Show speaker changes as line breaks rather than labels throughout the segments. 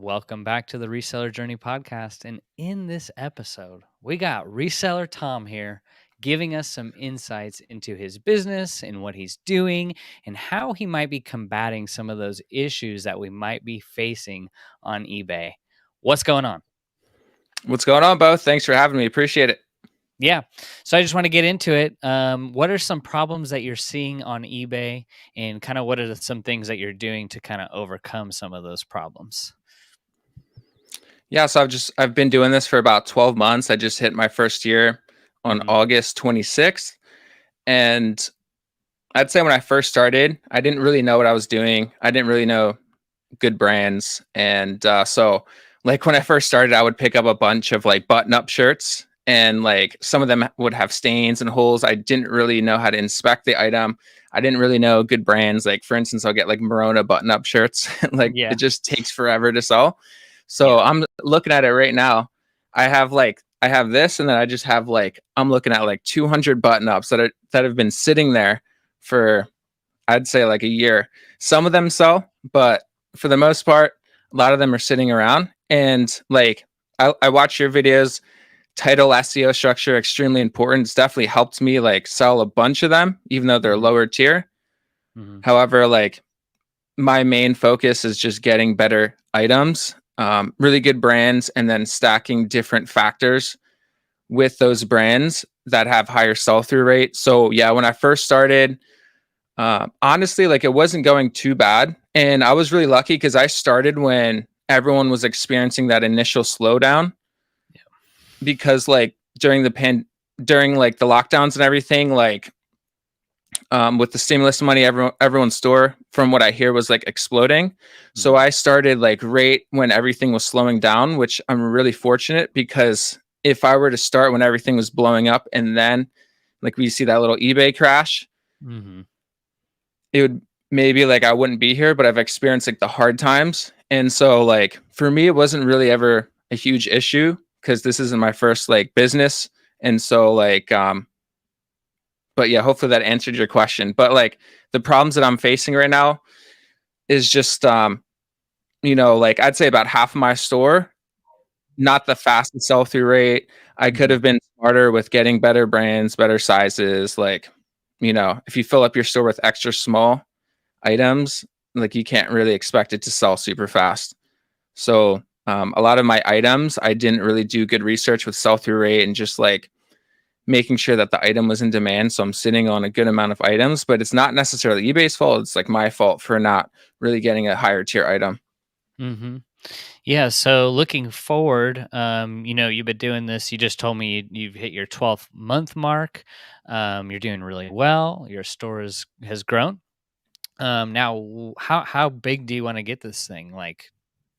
Welcome back to the Reseller Journey Podcast. And in this episode, we got Reseller Tom here giving us some insights into his business and what he's doing and how he might be combating some of those issues that we might be facing on eBay. What's going on?
What's going on, Bo? Thanks for having me. Appreciate it.
Yeah. So I just want to get into it. What are some problems that you're seeing on eBay and kind of what are some things that you're doing to kind of overcome some of those problems?
Yeah, so I've been doing this for about 12 months. I just hit my first year on August 26th. And I'd say when I first started, I didn't really know what I was doing. I didn't really know good brands. And so like when I first started, I would pick up a bunch of like button-up shirts and like some of them would have stains and holes. I didn't really know how to inspect the item. I didn't really know good brands. Like for instance, I'll get like Merona button-up shirts. It just takes forever to sell. So I'm looking at it right now. I have this, and then I just have I'm looking at like 200 button-ups that have been sitting there for, I'd say like a year. Some of them sell, but for the most part, a lot of them are sitting around. And like I watch your videos. Title, SEO structure, extremely important. It's definitely helped me like sell a bunch of them, even though they're lower tier. However, like my main focus is just getting better items, really good brands, and then stacking different factors with those brands that have higher sell-through rate. So yeah, when I first started, honestly, like it wasn't going too bad. And I was really lucky because I started when everyone was experiencing that initial slowdown. Because like during like the lockdowns and everything, like with the stimulus money, everyone's store, from what I hear, was like exploding. So I started like right when everything was slowing down, which I'm really fortunate, because if I were to start when everything was blowing up and then like we see that little eBay crash, it would maybe like I wouldn't be here, but I've experienced like the hard times. And so like for me, it wasn't really ever a huge issue because this isn't my first like business. And so like, but yeah, hopefully that answered your question. But like the problems that I'm facing right now is just, like I'd say about half of my store, not the fastest sell-through rate. I could have been smarter with getting better brands, better sizes. Like, if you fill up your store with extra small items, like you can't really expect it to sell super fast. So a lot of my items, I didn't really do good research with sell-through rate and just like making sure that the item was in demand. So I'm sitting on a good amount of items, but it's not necessarily eBay's fault. It's like my fault for not really getting a higher tier item.
Yeah. So looking forward, you've been doing this. You just told me you've hit your 12th month mark. You're doing really well. Your store has grown. Now, how big do you want to get this thing? Like,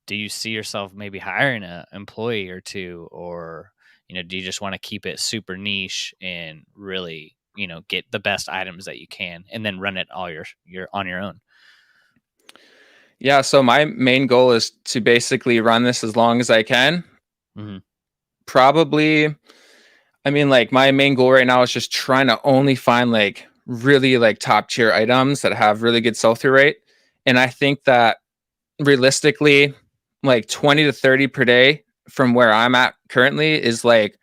do you see yourself maybe hiring an employee or two, or do you just want to keep it super niche and really get the best items that you can and then run it all your on your own?
Yeah, so my main goal is to basically run this as long as I can. Probably, I mean, like my main goal right now is just trying to only find like really like top tier items that have really good sell-through rate. And I think that realistically, like 20 to 30 per day from where I'm at currently is like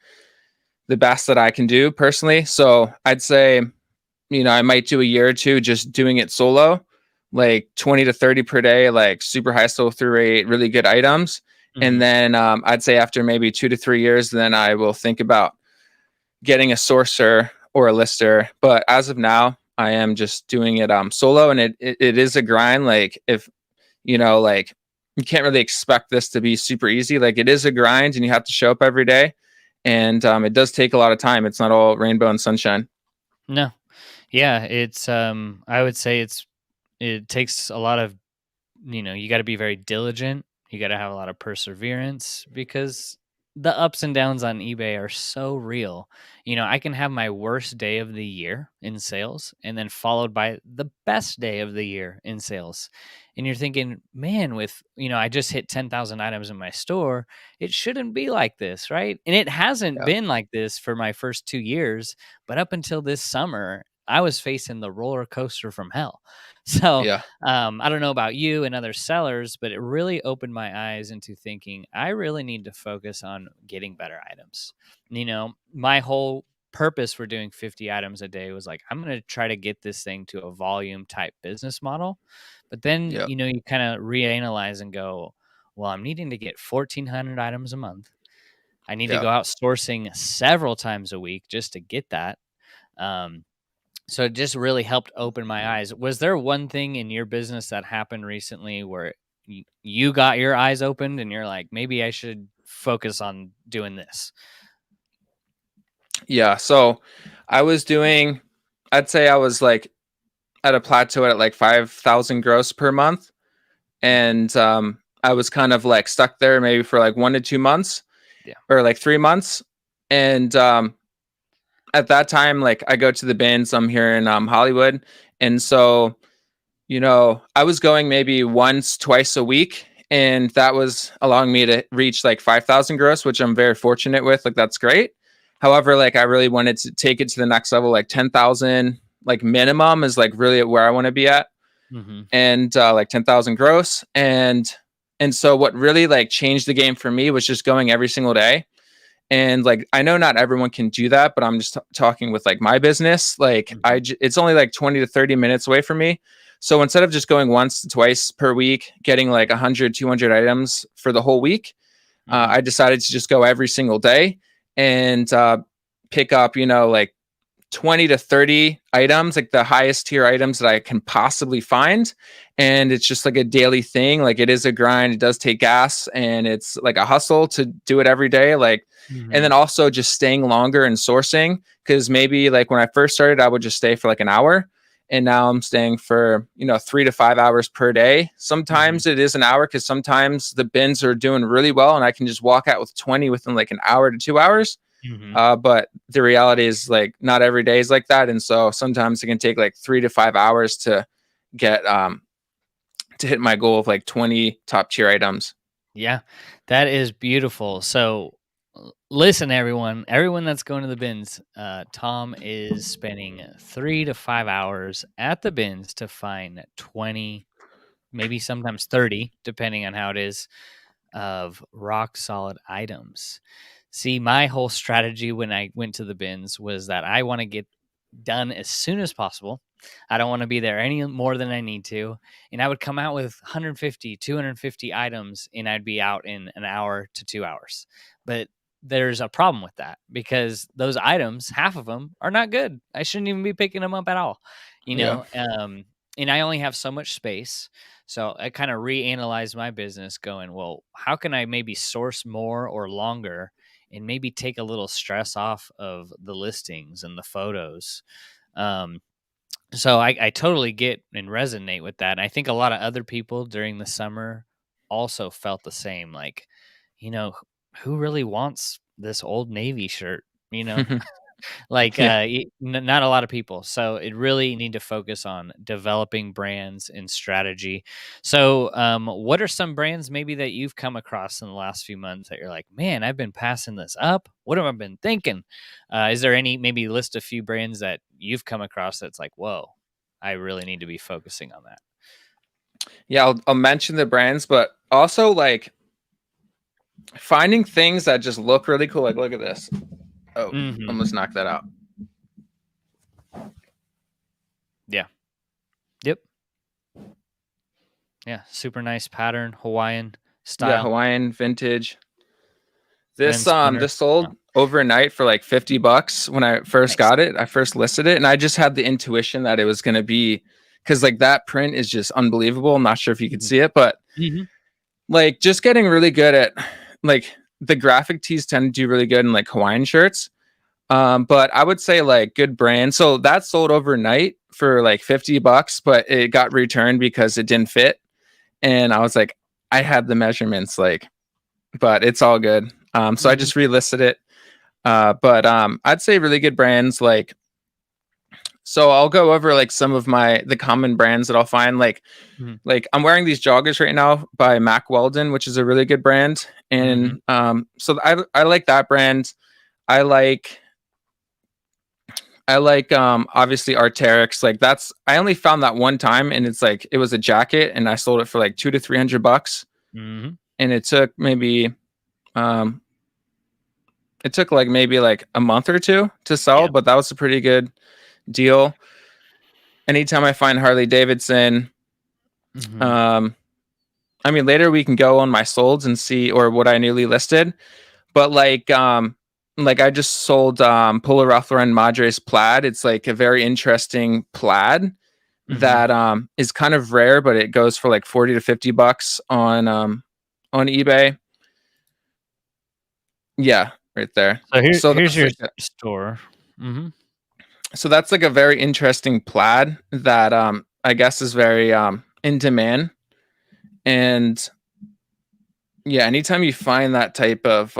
the best that I can do personally. So I'd say, I might do a year or two just doing it solo, like 20 to 30 per day, like super high sell-through rate, really good items. And then I'd say after maybe 2 to 3 years, then I will think about getting a sourcer or a lister. But as of now, I am just doing it solo, and it is a grind. Like if, like you can't really expect this to be super easy. Like it is a grind and you have to show up every day. And it does take a lot of time. It's not all rainbow and sunshine.
No. Yeah. It's, I would say it takes a lot of, you got to be very diligent. You got to have a lot of perseverance because the ups and downs on eBay are so real. I can have my worst day of the year in sales and then followed by the best day of the year in sales. And you're thinking, man, I just hit 10,000 items in my store. It shouldn't be like this, right? And it hasn't been like this for my first 2 years, but up until this summer, I was facing the roller coaster from hell. So
Yeah.
I don't know about you and other sellers, but it really opened my eyes into thinking I really need to focus on getting better items. My whole purpose for doing 50 items a day was like, I'm going to try to get this thing to a volume type business model. But then,
Yeah.
you kind of reanalyze and go, well, I'm needing to get 1,400 items a month. I need to
Yeah.
go out sourcing several times a week just to get that. Um, so it just really helped open my eyes. Was there one thing in your business that happened recently where you got your eyes opened and you're like, maybe I should focus on doing this?
Yeah. So I'd say I was like at a plateau at like 5,000 gross per month.
Mhm.
And I was kind of like stuck there maybe for like 1 to 2 months
Yeah.
or like 3 months. And at that time, like I go to the bins, I'm here in Hollywood. And so, I was going maybe once, twice a week. And that was allowing me to reach like 5,000 gross, which I'm very fortunate with. Like, that's great. However, like I really wanted to take it to the next level, like 10,000, like minimum is like really where I want to be at.
Mhm.
And like 10,000 gross. And so what really like changed the game for me was just going every single day. And like, I know not everyone can do that, but I'm just talking with like my business. Like
Mhm.
it's only like 20 to 30 minutes away from me. So instead of just going once, twice per week, getting like 100, 200 items for the whole week,
Mhm.
I decided to just go every single day and pick up, like 20 to 30 items, like the highest tier items that I can possibly find. And it's just like a daily thing. Like it is a grind. It does take gas and it's like a hustle to do it every day. Like, and
Mhm.
then also just staying longer and sourcing. Cause maybe like when I first started, I would just stay for like an hour. And now I'm staying for, 3 to 5 hours per day.
Mhm.
Sometimes it is an hour because sometimes the bins are doing really well and I can just walk out with 20 within like an hour to 2 hours.
Mhm.
But the reality is like not every day is like that. And so sometimes it can take like 3 to 5 hours to get to hit my goal of like 20 top tier items.
Yeah, that is beautiful. So, listen, everyone that's going to the bins, Tom is spending 3 to 5 hours at the bins to find 20, maybe sometimes 30, depending on how it is, of rock solid items. See, my whole strategy when I went to the bins was that I want to get done as soon as possible. I don't want to be there any more than I need to. And I would come out with 150, 250 items and I'd be out in an hour to 2 hours. But there's a problem with that because those items, half of them are not good. I shouldn't even be picking them up at all, you
Yeah.
know? And I only have so much space. So I kind of reanalyzed my business going, well, how can I maybe source more or longer and maybe take a little stress off of the listings and the photos? Um, so I totally get and resonate with that. And I think a lot of other people during the summer also felt the same. Like, who really wants this old Navy shirt? You know, like
Yeah.
not a lot of people. So it really need to focus on developing brands and strategy. So what are some brands maybe that you've come across in the last few months that you're like, man, I've been passing this up, what have I been thinking? Is there any maybe list a few brands that you've come across that's like, whoa, I really need to be focusing on that?
Yeah. I'll mention the brands, but also like finding things that just look really cool. Like, look at this. Oh,
Hmm.
almost knocked that out.
Yeah. Yep. Yeah, super nice pattern, Hawaiian
Yeah.
style.
Hawaiian vintage.
Men
This
splinter.
sold
Oh,
overnight for like $50 when I first
nice.
got it. I first listed it and I just had the intuition that it was going to be because like that print is just unbelievable. I'm not sure if you could see it, but
Hmm.
like just getting really good at like the graphic tees tend to do really good in like Hawaiian shirts. But I would say like good brand. So that sold overnight for like $50, but it got returned because it didn't fit. And I was like, I had the measurements, like, but it's all good. So I
Hmm.
just relisted it. But I'd say really good brands like so I'll go over like some of the common brands that I'll find
Hmm.
like I'm wearing these joggers right now by Mac Weldon, which is a really good brand.
Hmm.
And so I like that brand. I like I like obviously Arc'teryx. Like I only found that one time, and it's like it was a jacket, and I sold it for like $200 to $300,
Mm-hmm.
and it took maybe um like maybe like a month or two to sell,
Yeah.
but that was a pretty good deal. Anytime I find Harley Davidson,
Mm-hmm.
um, I mean later we can go on my solds and see or what I newly listed, but like I just sold Polo Ralph Lauren Madres plaid. It's like a very interesting plaid
Mm-hmm.
that is kind of rare, but it goes for like 40 to $50 on eBay. Yeah, right there.
So
So
here's
that's
your
like
store. Mm-hmm.
that's like a very interesting plaid that I guess is very in demand. And yeah, anytime you find that type of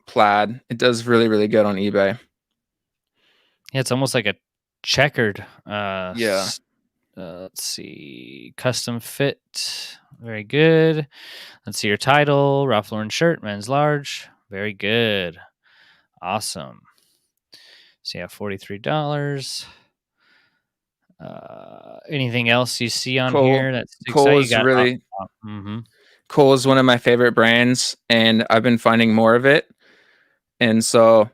plaid, it does really, really good on eBay.
Yeah, it's almost like a checkered.
Yeah.
Let's see, custom fit. Very good. Let's see your title. Ralph Lauren shirt, men's large. Very good. Awesome. So yeah, $43. Anything else you see on
Cole
here that sticks out?
Cole
You
is
got.
really
Mm-hmm.
Cole is one of my favorite brands, and I've been finding more of it. And so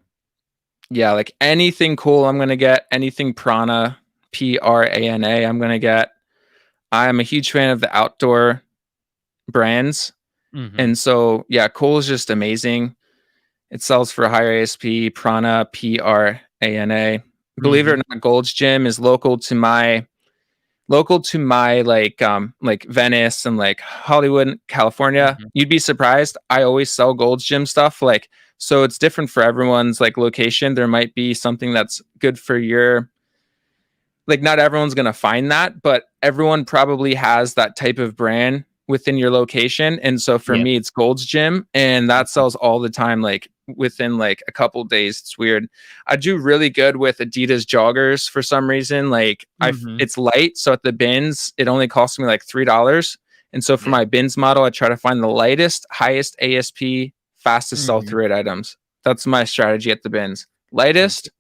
yeah, like anything cool I'm gonna get, anything Prana, Prana, I'm gonna get. I'm a huge fan of the outdoor brands.
Mm-hmm.
And so yeah, Cole is just amazing. It sells for a higher ASP, Prana, Prana. Believe it or
Mm-hmm.
not, Gold's Gym is local to my like Venice and like Hollywood, California.
Mm-hmm.
You'd be surprised. I always sell Gold's Gym stuff. Like so it's different for everyone's like location. There might be something that's good for your like not everyone's going to find that, but everyone probably has that type of brand within your location. And so for
Yeah.
me, it's Gold's Gym, and that
Mhm.
sells all the time, like within like a couple days. It's weird. I do really good with Adidas joggers for some reason. Like
Mhm.
it's light. So at the bins, it only costs me like $3. And so for
Yeah.
my bins model, I try to find the lightest, highest ASP, fastest sell
Mhm.
through rate items. That's my strategy at the bins.
Okay.
Lightest,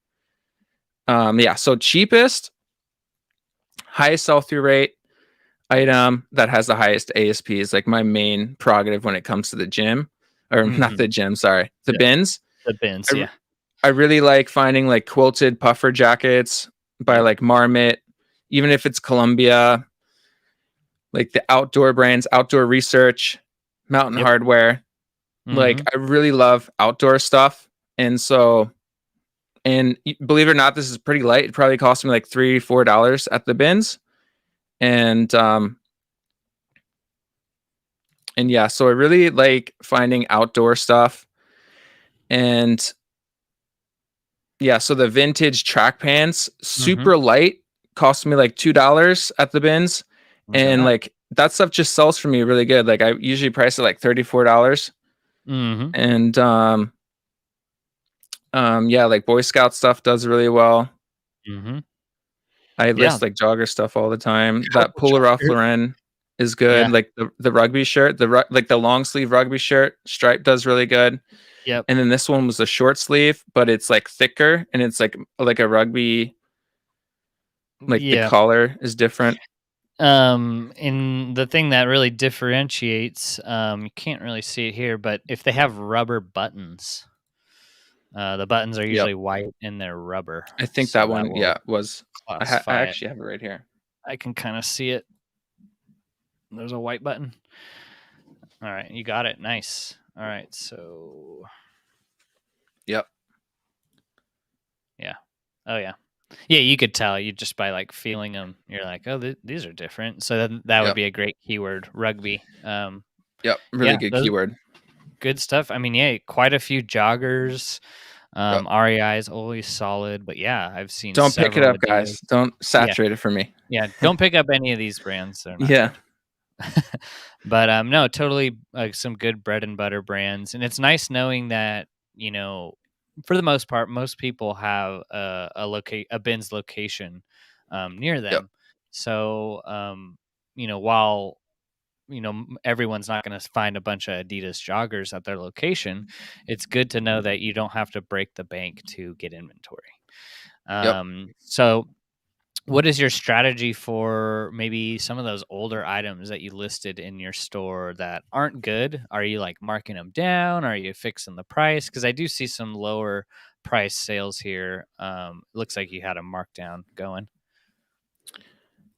yeah. So cheapest, highest sell through rate item that has the highest ASP is like my main prerogative when it comes to the gym, or not
Mhm.
the gym, sorry, the
Yeah.
bins.
The bins,
I,
yeah.
I really like finding like quilted puffer jackets by
Yep.
like Marmot, even if it's Columbia, like the outdoor brands, Outdoor Research, Mountain
Yep.
Hardware. Like
Mhm.
I really love outdoor stuff. And so, and believe it or not, this is pretty light. It probably cost me like $3, $4 at the bins. And and yeah, so I really like finding outdoor stuff. And yeah, so the vintage track pants,
Mhm.
super light, cost me like $2 at the bins. And
Okay.
like that stuff just sells for me really good. Like I usually price it like $34.
Mhm.
And yeah, like Boy Scout stuff does really well.
Mhm.
I
Yeah.
list like jogger stuff all the time. That
Couple
Polo Ralph
joggers.
Lauren is good.
Yeah.
Like the rugby shirt, like the long sleeve rugby shirt stripe does really good.
Yep.
And then this one was a short sleeve, but it's like thicker and it's like a rugby, like the
Yeah.
collar is different.
And the thing that really differentiates, you can't really see it here, but if they have rubber buttons, the buttons are
Yep.
usually white and they're rubber,
I think
so
that
that
one,
will
yeah, was I
classify it.
actually have it right here.
I can kinda see it. There's a white button. Alright, you got it, nice. Alright, so
Yep.
yeah. Oh, yeah. Yeah, you could tell, you just by, like, feeling them. You're like, "Oh, these are different." So then that would
Yep.
be a great keyword, rugby.
Yep. Really
Yeah,
good
those
keyword.
good stuff. I mean, yeah, quite a few joggers.
Yep.
REI is always solid, but yeah, I've seen
Don't pick it
several
up,
Adidas.
guys. Don't
Yeah,
saturate it for me.
yeah, don't pick up any of these brands, they're not
Yeah.
good. But, no, totally, like, some good bread and butter brands, and it's nice knowing that, for the most part, most people have a Ben's location, near
Yep.
them. So, while, everyone's not gonna find a bunch of Adidas joggers at their location, it's good to know that you don't have to break the bank to get inventory.
Yep.
So what is your strategy for maybe some of those older items that you listed in your store that aren't good? Are you like marking them down? Are you fixing the price? Because I do see some lower price sales here. Looks like you had a markdown going.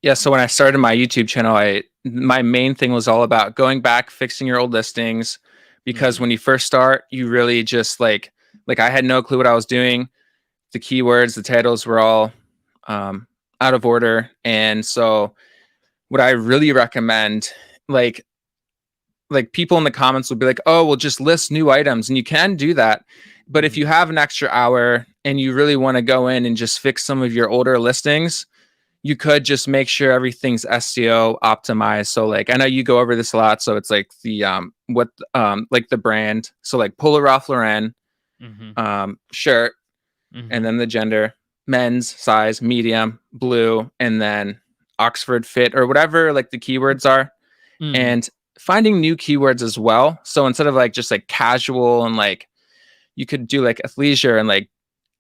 Yeah. So when I started my YouTube channel, my main thing was all about going back, fixing your old listings, because
Hmm.
when you first start, you really just like I had no clue what I was doing. The keywords, the titles were all um, out of order, and so what I really recommend, like people in the comments will be like, "Oh, we'll just list new items," and you can do that. But if
Hmm.
you have an extra hour and you really want to go in and just fix some of your older listings, you could just make sure everything's SEO optimized. So like I know you go over this a lot. So it's like the like the brand. So like Polo Ralph Lauren
Hmm.
shirt, and
Hmm.
then the gender, men's size, medium, blue, and then Oxford fit or whatever like the keywords are.
Hmm.
And finding new keywords as well. So instead of like just like casual and like you could do like athleisure and like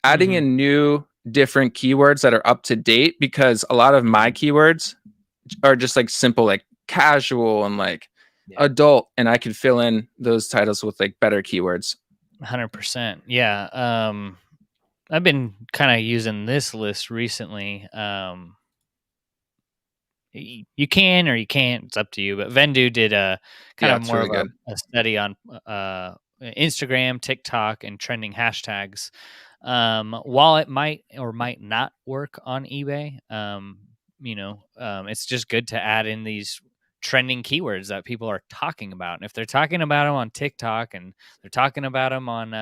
adding
Hmm.
in new different keywords that are up to date, because a lot of my
Hmm.
keywords are just like simple like casual and like
Yeah.
adult, and I could fill in those titles with like better keywords.
100%. Yeah. I've been kind of using this list recently. You can or you can't. It's up to you. But Vendu did a kind
Yeah,
of
it's
more
really
of
good.
a study on Instagram, TikTok, and trending hashtags. While it might or might not work on eBay, it's just good to add in these trending keywords that people are talking about. And if they're talking about them on TikTok and they're talking about them on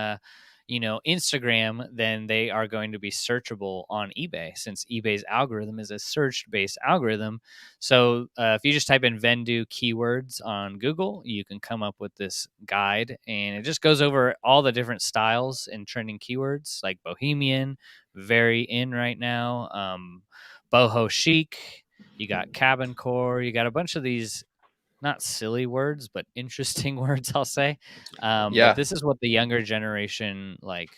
Instagram, then they are going to be searchable on eBay, since eBay's algorithm is a search based algorithm. So if you just type in Vendu keywords on Google, you can come up with this guide, and it just goes over all the different styles and trending keywords like bohemian, very in right now, boho chic. You got cabin core. You got a bunch of these not silly words, but interesting words, I'll say. But
Yeah.
this is what the younger generation like.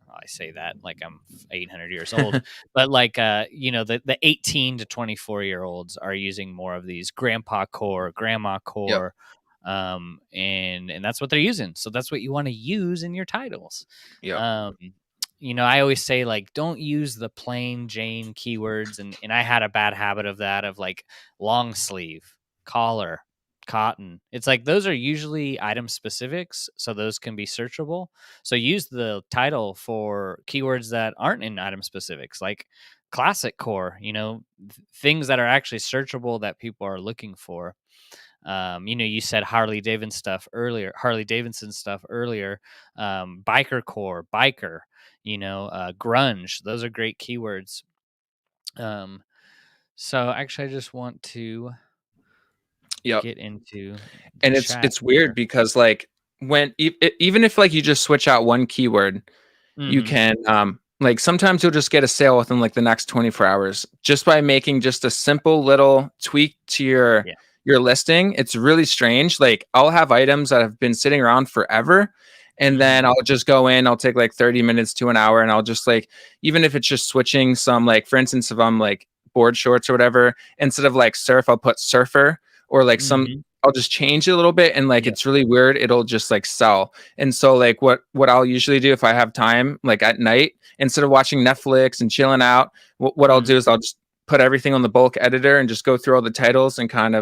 I say that like I'm 800 years old, but like the 18 to 24-year olds are using more of these grandpa core, grandma
Yep.
core, and that's what they're using. So that's what you want to use in your titles.
Yep.
Um, I always say like don't use the plain Jane keywords, and I had a bad habit of that, of like long sleeve, collar, cotton. It's like those are usually item specifics, so those can be searchable. So use the title for keywords that aren't in item specifics, like classic core, things that are actually searchable that people are looking for. You said Harley Davidson stuff earlier, biker core, biker, grunge. Those are great keywords. Um, so actually, I just want to
Yep.
get into the
And
chat
it's weird
here.
because like even if like you just switch out one keyword, you
Hmm.
can like sometimes you'll just get a sale within like the next 24 hours just by making just a simple little tweak to
Yeah.
your listing. It's really strange. Like I'll have items that have been sitting around forever, and then
Hmm.
I'll just go in, I'll take like 30 minutes to an hour, and I'll just like, even if it's just switching some, like for instance, if I'm like board shorts or whatever, instead of like surf, I'll put surfer, or like some,
Hmm.
I'll just change it a little bit, and like
Yeah.
it's really weird, it'll just like sell. And so like what I'll usually do if I have time, like at night, instead of watching Netflix and chilling out, what I'll
Hmm.
do is I'll just put everything on the bulk editor and just go through all the titles and
Yeah.
kind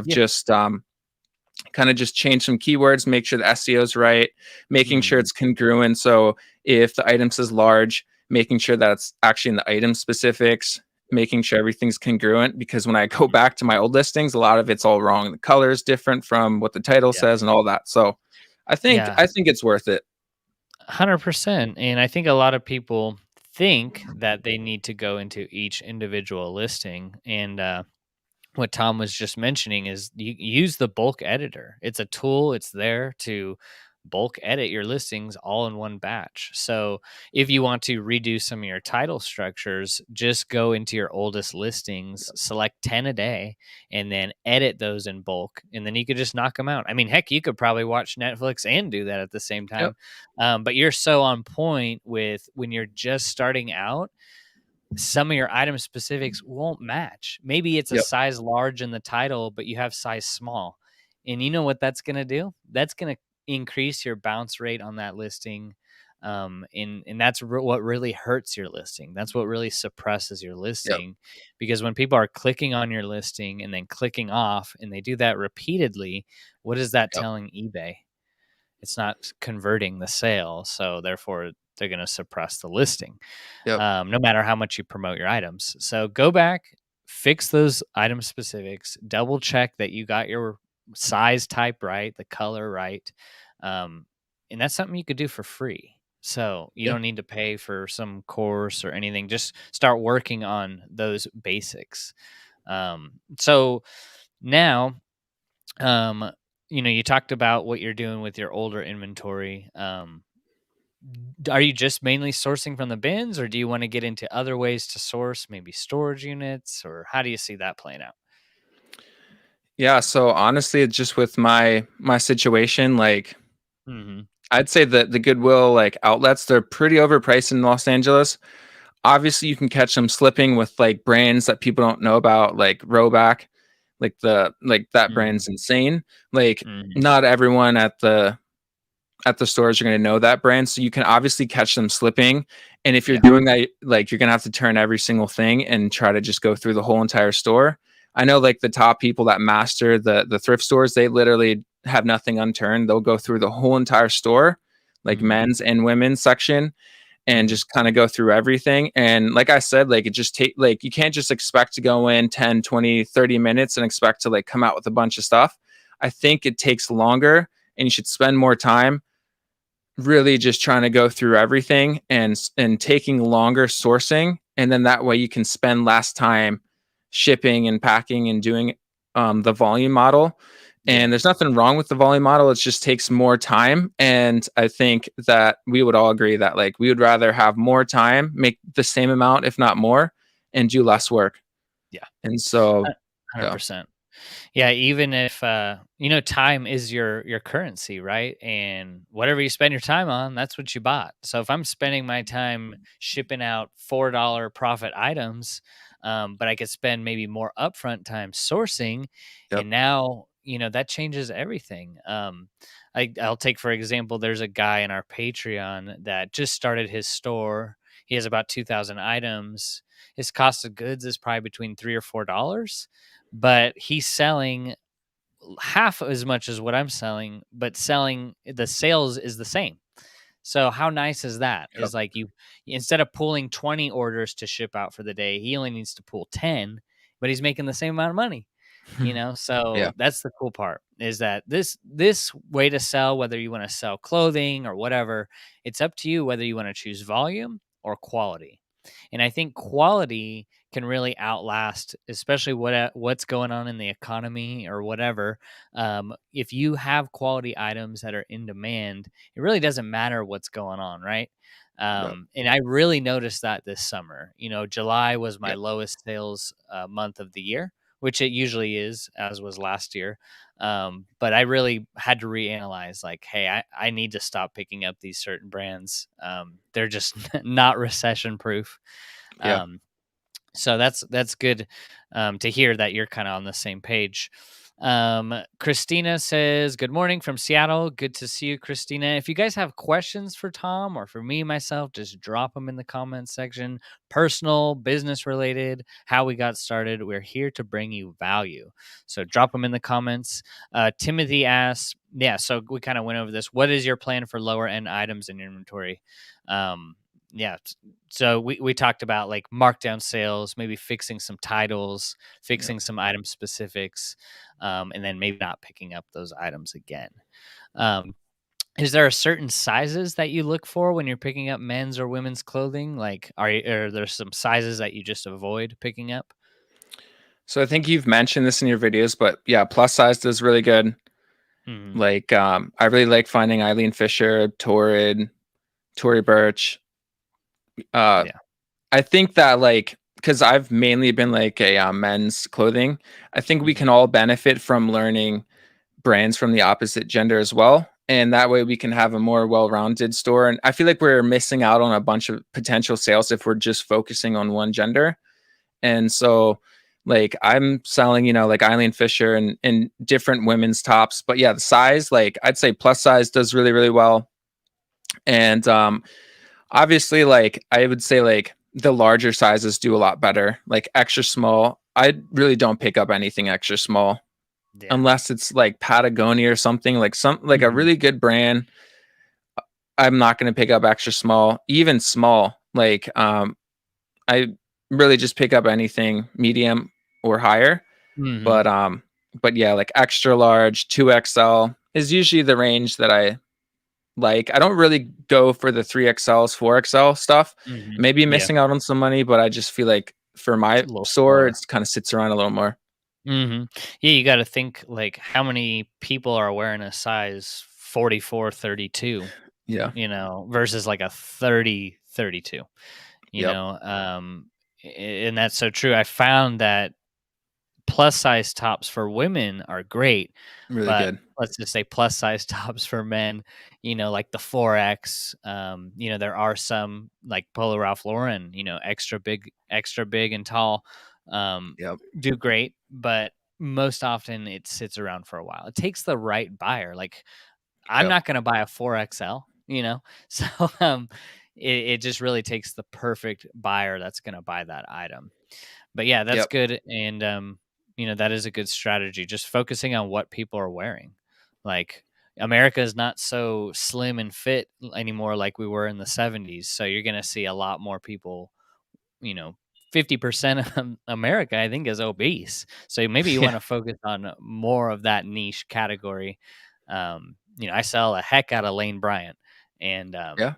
of just change some keywords, make sure the SEO is right, making sure
Hmm.
it's congruent. So if the item says large, making sure that it's actually in the item specifics, making sure everything's congruent. Because when I go
Hmm.
back to my old listings, a lot of it's all wrong. The color is different from what the title
Yeah.
says and all that. So
Yeah.
I think it's worth it.
100%. And I think a lot of people think that they need to go into each individual listing. And what Tom was just mentioning is you use the bulk editor. It's a tool, it's there to bulk edit your listings all in one batch. So if you want to redo some of your title structures, just go into your oldest listings, select 10 a day, and then edit those in bulk. And then you could just knock them out. I mean, heck, you could probably watch Netflix and do that at the same
Yep.
time. But you're so on point with when you're just starting out. some of your item specifics won't match. Maybe it's a
Yep.
size large in the title, but you have size small. And you know what that's going to do? That's going to increase your bounce rate on that listing. And that's what really hurts your listing. That's what really suppresses your
Yep.
listing, because when people are clicking on your listing and then clicking off, and they do that repeatedly, what is that
Yep.
telling eBay? It's not converting the sale. So therefore, they're going to suppress the listing,
Yep.
no matter how much you promote your items. So go back, fix those item specifics, double check that you got your size type right, the color right. And that's something you could do for free. So you
Yeah.
don't need to pay for some course or anything. Just start working on those basics. So now, um, you talked about what you're doing with your older inventory. Are you just mainly sourcing from the bins, or do you want to get into other ways to source, maybe storage units, or how do you see that playing out?
Yeah. So honestly, it's just with my situation, like
Hmm.
I'd say that the Goodwill like outlets, they're pretty overpriced in Los Angeles. Obviously, you can catch them slipping with like brands that people don't know about, like Roback, like that
Hmm.
brand's insane. Like
Hmm.
not everyone at the stores are going to know that brand, so you can obviously catch them slipping. And if you're
Yeah.
doing that, like you're going to have to turn every single thing and try to just go through the whole entire store. I know like the top people that master the thrift stores, they literally have nothing unturned. They'll go through the whole entire store, like
Hmm.
men's and women's section, and
Hmm.
just kind of go through everything. And like I said, like it just take like you can't just expect to go in 10, 20, 30 minutes and expect to like come out with a bunch of stuff. I think it takes longer, and you should spend more time really just trying to go through everything and taking longer sourcing, and then that way you can spend less time shipping and packing and doing the volume model.
Yeah.
And there's nothing wrong with the volume model, it just takes more time. And I think that we would all agree that like we would rather have more time, make the same amount if not more, and do less work.
Yeah.
And so
100%. Yeah, even if time is your currency, right? And whatever you spend your time on, that's what you bought. So if I'm spending my time shipping out $4 profit items, but I could spend maybe more upfront time sourcing,
yep.
and now that changes everything. I'll take for example, there's a guy in our Patreon that just started his store. He has about 2,000 items. His cost of goods is probably between $3 or $4, but he's selling half as much as what I'm selling, but selling the sales is the same. So how nice is that?
Yep.
Is like you, instead of pulling 20 orders to ship out for the day, he only needs to pull 10, but he's making the same amount of money.
Yeah.
So that's the cool part, is that this way to sell, whether you want to sell clothing or whatever, it's up to you whether you want to choose volume or quality. And I think quality can really outlast, especially what's going on in the economy or whatever. If you have quality items that are in demand, it really doesn't matter what's going on, right?
Yep.
And I really noticed that this summer. July was my
Yep.
lowest sales month of the year, which it usually is, as was last year. But I really had to reanalyze, like, hey, I need to stop picking up these certain brands. They're just not recession proof.
Yeah.
Um, so that's good to hear that you're kind of on the same page. Christina says, "Good morning from Seattle. Good to see you, Christina. If you guys have questions for Tom or for me myself, just drop them in the comments section. Personal, business related, how we got started. We're here to bring you value. So drop them in the comments." Timothy asks, "Yeah, so we kind of went over this. What is your plan for lower end items in your inventory?" Yeah, so we talked about like markdown sales, maybe fixing some titles,
Yep.
fixing some item specifics, and then maybe not picking up those items again. Um, is there a certain sizes that you look for when you're picking up men's or women's clothing? Like, are there some sizes that you just avoid picking up?
So I think you've mentioned this in your videos, but yeah, plus size does really good.
Hmm.
Like, I really like finding Eileen Fisher, Torrid, Tory Burch. Uh,
Yeah.
I think that like, because I've mainly been like a men's clothing, I think we
Hmm.
can all benefit from learning brands from the opposite gender as well. and that way we can have a more well-rounded store. And I feel like we're missing out on a bunch of potential sales if we're just focusing on one gender. And so like I'm selling, like Eileen Fisher and different women's tops. But yeah, the size, like I'd say plus size does really, really well. And obviously, like I would say like the larger sizes do a lot better. Like extra small, I really don't pick up anything extra small
Yeah.
unless it's like Patagonia or something like a
Mhm.
really good brand. I'm not going to pick up extra small, even small. Like I really just pick up anything medium or higher.
Mhm.
But yeah, like extra large, 2XL is usually the range that I like. I don't really go for the 3XLs, 4XL stuff.
Mhm.
Maybe
Yeah.
missing out on some money, but I just feel like for
It's
my
a little
store,
smaller.
it's kind of sits around a little more.
Mhm. Yeah, you gotta think, like, how many people are wearing a size 44, 32,
Yeah.
versus, like, a 30, 32,
Yep.
and that's so true. I found that plus size tops for women are great,
Really
but
good.
let's just say plus size tops for men, like the 4X, there are some like Polo Ralph Lauren, extra big and tall,
Yep.
do great, but most often it sits around for a while. It takes the right buyer. Like I'm
Yep.
not going to buy a 4XL, so it just really takes the perfect buyer that's going to buy that item. But yeah, that's
Yep.
good, and that is a good strategy. Just focusing on what people are wearing. Like America is not so slim and fit anymore like we were in the 70s. So you're going to see a lot more people, you know, 50% of America, I think, is obese. So maybe you want
Yeah.
to focus on more of that niche category. I sell a heck out of Lane Bryant, and
Yeah.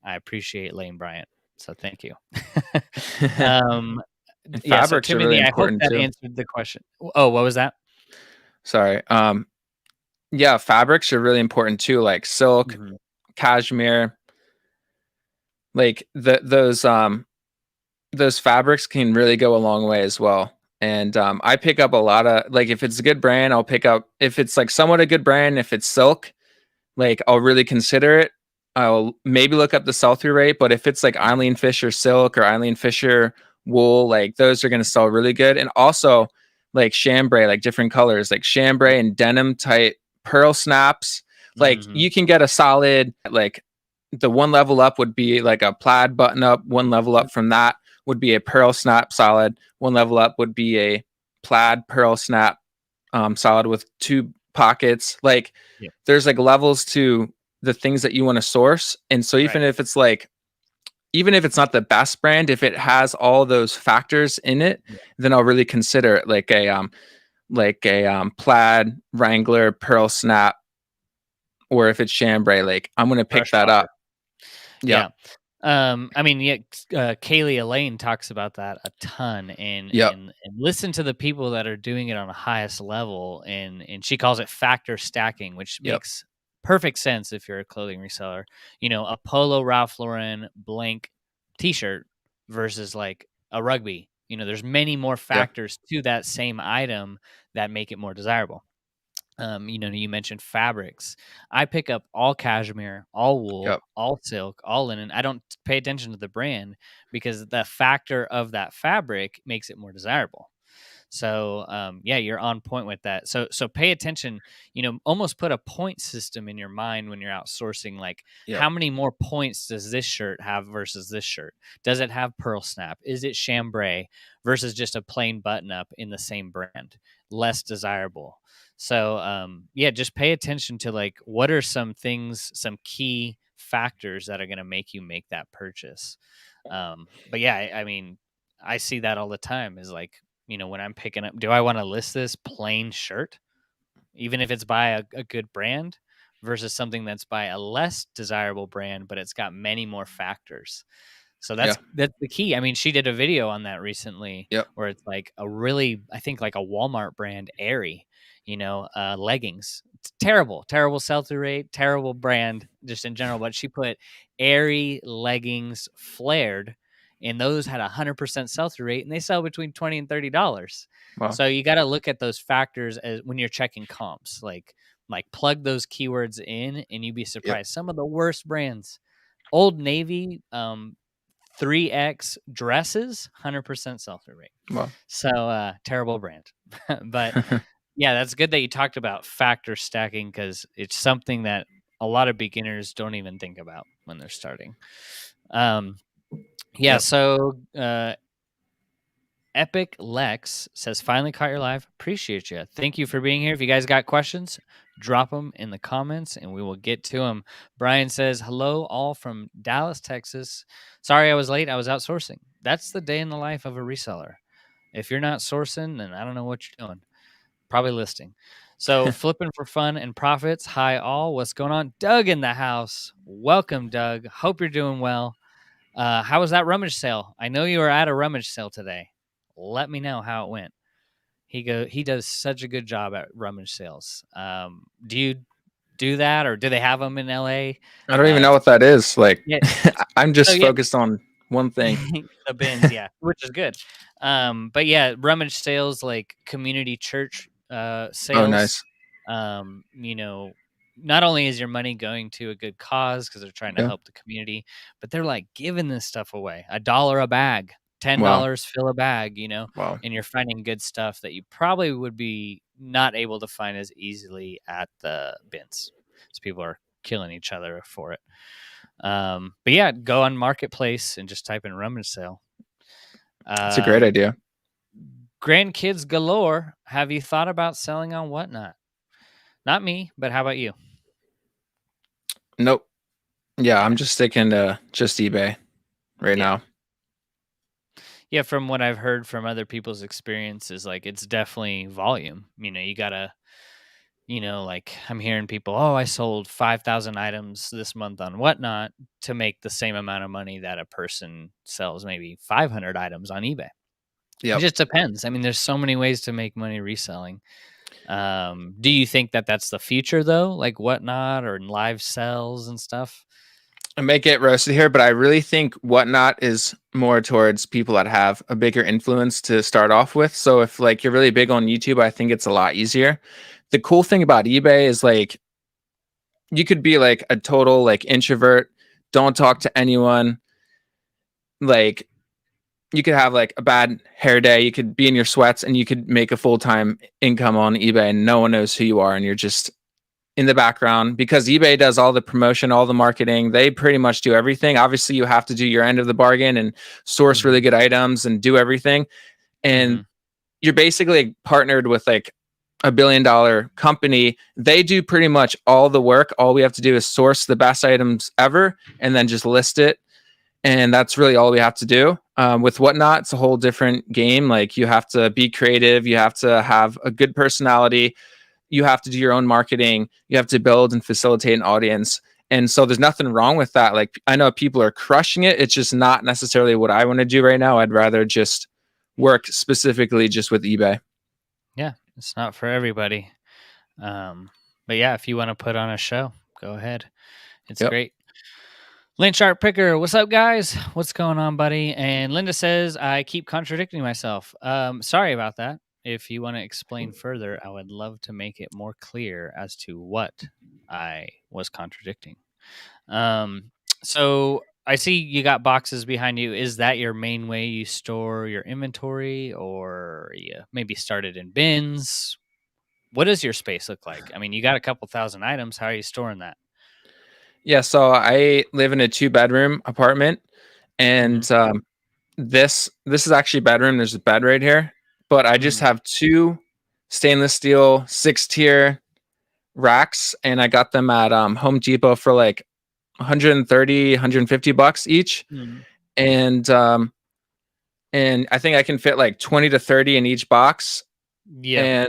I appreciate Lane Bryant. So thank you. um,
And
yeah, so
fabrics are really
Timothy, I hope
important
that
too.
answered the question. Oh, what was that?
Sorry. Yeah, fabrics are really important too, like silk,
Mhm.
cashmere, like those fabrics can really go a long way as well. And I pick up a lot of like if it's a good brand, I'll pick up if it's like somewhat a good brand, if it's silk, like I'll really consider it. I'll maybe look up the sell through rate, but if it's like Eileen Fisher silk or Eileen Fisher wool, like those are going to sell really good. And also like chambray, like different colors, like
Yeah.
chambray and denim type pearl snaps. Like
Mhm.
you can get a solid, like the one level up would be like a plaid button up. One level
Yep.
up from that would be a pearl snap solid. One level up would be a plaid pearl snap solid with two pockets. Like
Yep.
there's like levels to the things that you want to source. And so
Right.
even if it's not the best brand, if it has all those factors in it,
Yeah.
then I'll really consider it like a plaid Wrangler pearl snap, or if it's chambray, like I'm gonna pick that
Freshwater.
up. Yep.
Yeah. I mean, yeah, Kaylee Elaine talks about that a ton, and
Yep.
listen to the people that are doing it on the highest level, and she calls it factor stacking, which
Yep.
makes perfect sense if you're a clothing reseller. A Polo Ralph Lauren blank T-shirt versus like a rugby. There's many more
Yeah.
factors to that same item that make it more desirable. You mentioned fabrics. I pick up all cashmere, all
Yep.
wool, all silk, all linen. I don't pay attention to the brand because the factor of that fabric makes it more desirable. So, yeah, you're on point with that. So pay attention. Almost put a point system in your mind when you're outsourcing. Like,
Yep.
how many more points does this shirt have versus this shirt? Does it have pearl snap? Is it chambray versus just a plain button up in the same brand? Less desirable. So, yeah, just pay attention to like what are some things, some key factors that are going to make you make that purchase. But yeah, I mean, I see that all the time. Is like when I'm picking up, do I want to list this plain shirt, even if it's by a good brand, versus something that's by a less desirable brand, but it's got many more factors. So
Yeah.
that's the key. I mean, she did a video on that recently
Yep.
where it's like a really, I think like a Walmart brand, Aerie, leggings. It's terrible, terrible sell through rate, terrible brand just in general. But she put Aerie leggings flared, and those had 100% sell through rate, and they sell between $20 and $30.
Wow.
So you got to look at those factors as when you're checking comps, like Like plug those keywords in and you'd be
Yep.
surprised. Some of the worst brands, Old Navy, 3X dresses, 100% sell-through rate.
Well,
So terrible brand. But yeah, that's good that you talked about factor stacking, because it's something that a lot of beginners don't even think about when they're starting. Yeah,
yep.
so Epic Lex says, finally caught your live. Appreciate you. Thank you for being here. If you guys got questions, drop them in the comments and we will get to them. Brian says, hello, all from Dallas, Texas. Sorry I was late. I was outsourcing. That's the day in the life of a reseller. If you're not sourcing, then I don't know what you're doing. Probably listing. So flipping for fun and profits. Hi, all. What's going on? Doug in the house. Welcome, Doug. Hope you're doing well. How was that rummage sale? I know you were at a rummage sale today. Let me know how it went. He does such a good job at rummage sales. Do you do that, or do they have them in LA?
I don't even know what that is. Like,
Yeah.
I'm
So
just
yeah,
focused on one thing.
the bins, yeah, which is good. But yeah, rummage sales, like community church
Oh,
sales.
nice.
You know, not only is your money going to a good cause because they're trying to
Yeah.
help the community, but they're like giving this stuff away. $1 a bag,
Wow.
$10 fill a bag,
Wow.
and you're finding good stuff that you probably would be not able to find as easily at the bins. So people are killing each other for it. But yeah, go on Marketplace and just type in rummage sale.
It's a great idea.
Grandkids galore. Have you thought about selling on Whatnot? Not me, but how about you?
Nope. Yeah, I'm just sticking to just eBay right now.
Yeah, from what I've heard from other people's experiences, like it's definitely volume. You gotta, like I'm hearing people, oh, I sold 5,000 items this month on Whatnot to make the same amount of money that a person sells maybe 500 items on eBay. It
Yep.
just depends. I mean, there's so many ways to make money reselling. Do you think that that's the future though, like Whatnot or live sales and stuff?
I may get roasted here, but I really think Whatnot is more towards people that have a bigger influence to start off with. So if like you're really big on YouTube, I think it's a lot easier. The cool thing about eBay is like you could be like a total like introvert, don't talk to anyone. Like you could have like a bad hair day, you could be in your sweats and you could make a full-time income on eBay and no one knows who you are and you're just in the background because eBay does all the promotion, all the marketing. They pretty much do everything. Obviously, you have to do your end of the bargain and source really good items and do everything. And you're basically partnered with like $1 billion company. They do pretty much all the work. All we have to do is source the best items ever and then just list it. And that's really all we have to do. With Whatnot, it's a whole different game. Like you have to be creative. You have to have a good personality. You have to do your own marketing. You have to build and facilitate an audience. And so there's nothing wrong with that. Like I know people are crushing it. It's just not necessarily what I want to do right now. I'd rather just work specifically just with eBay.
Yeah, it's not for everybody. But yeah, if you want to put on a show, go ahead. It's great. Lynch Art Picker, what's up, guys? What's going on, buddy? And Linda says, I keep contradicting myself. Sorry about that. If you want to explain further, I would love to make it more clear as to what I was contradicting. So I see you got boxes behind you. Is that your main way you store your inventory, or you maybe started in bins? What does your space look like? I mean, you got a couple thousand items. How are you storing that?
Yeah, so I live in a 2-bedroom apartment, and this is actually a bedroom. There's a bed right here, but I just have 2 stainless steel 6-tier racks, and I got them at Home Depot for like 130, $150 each, and I think I can fit like 20 to 30 in each box.
Yeah.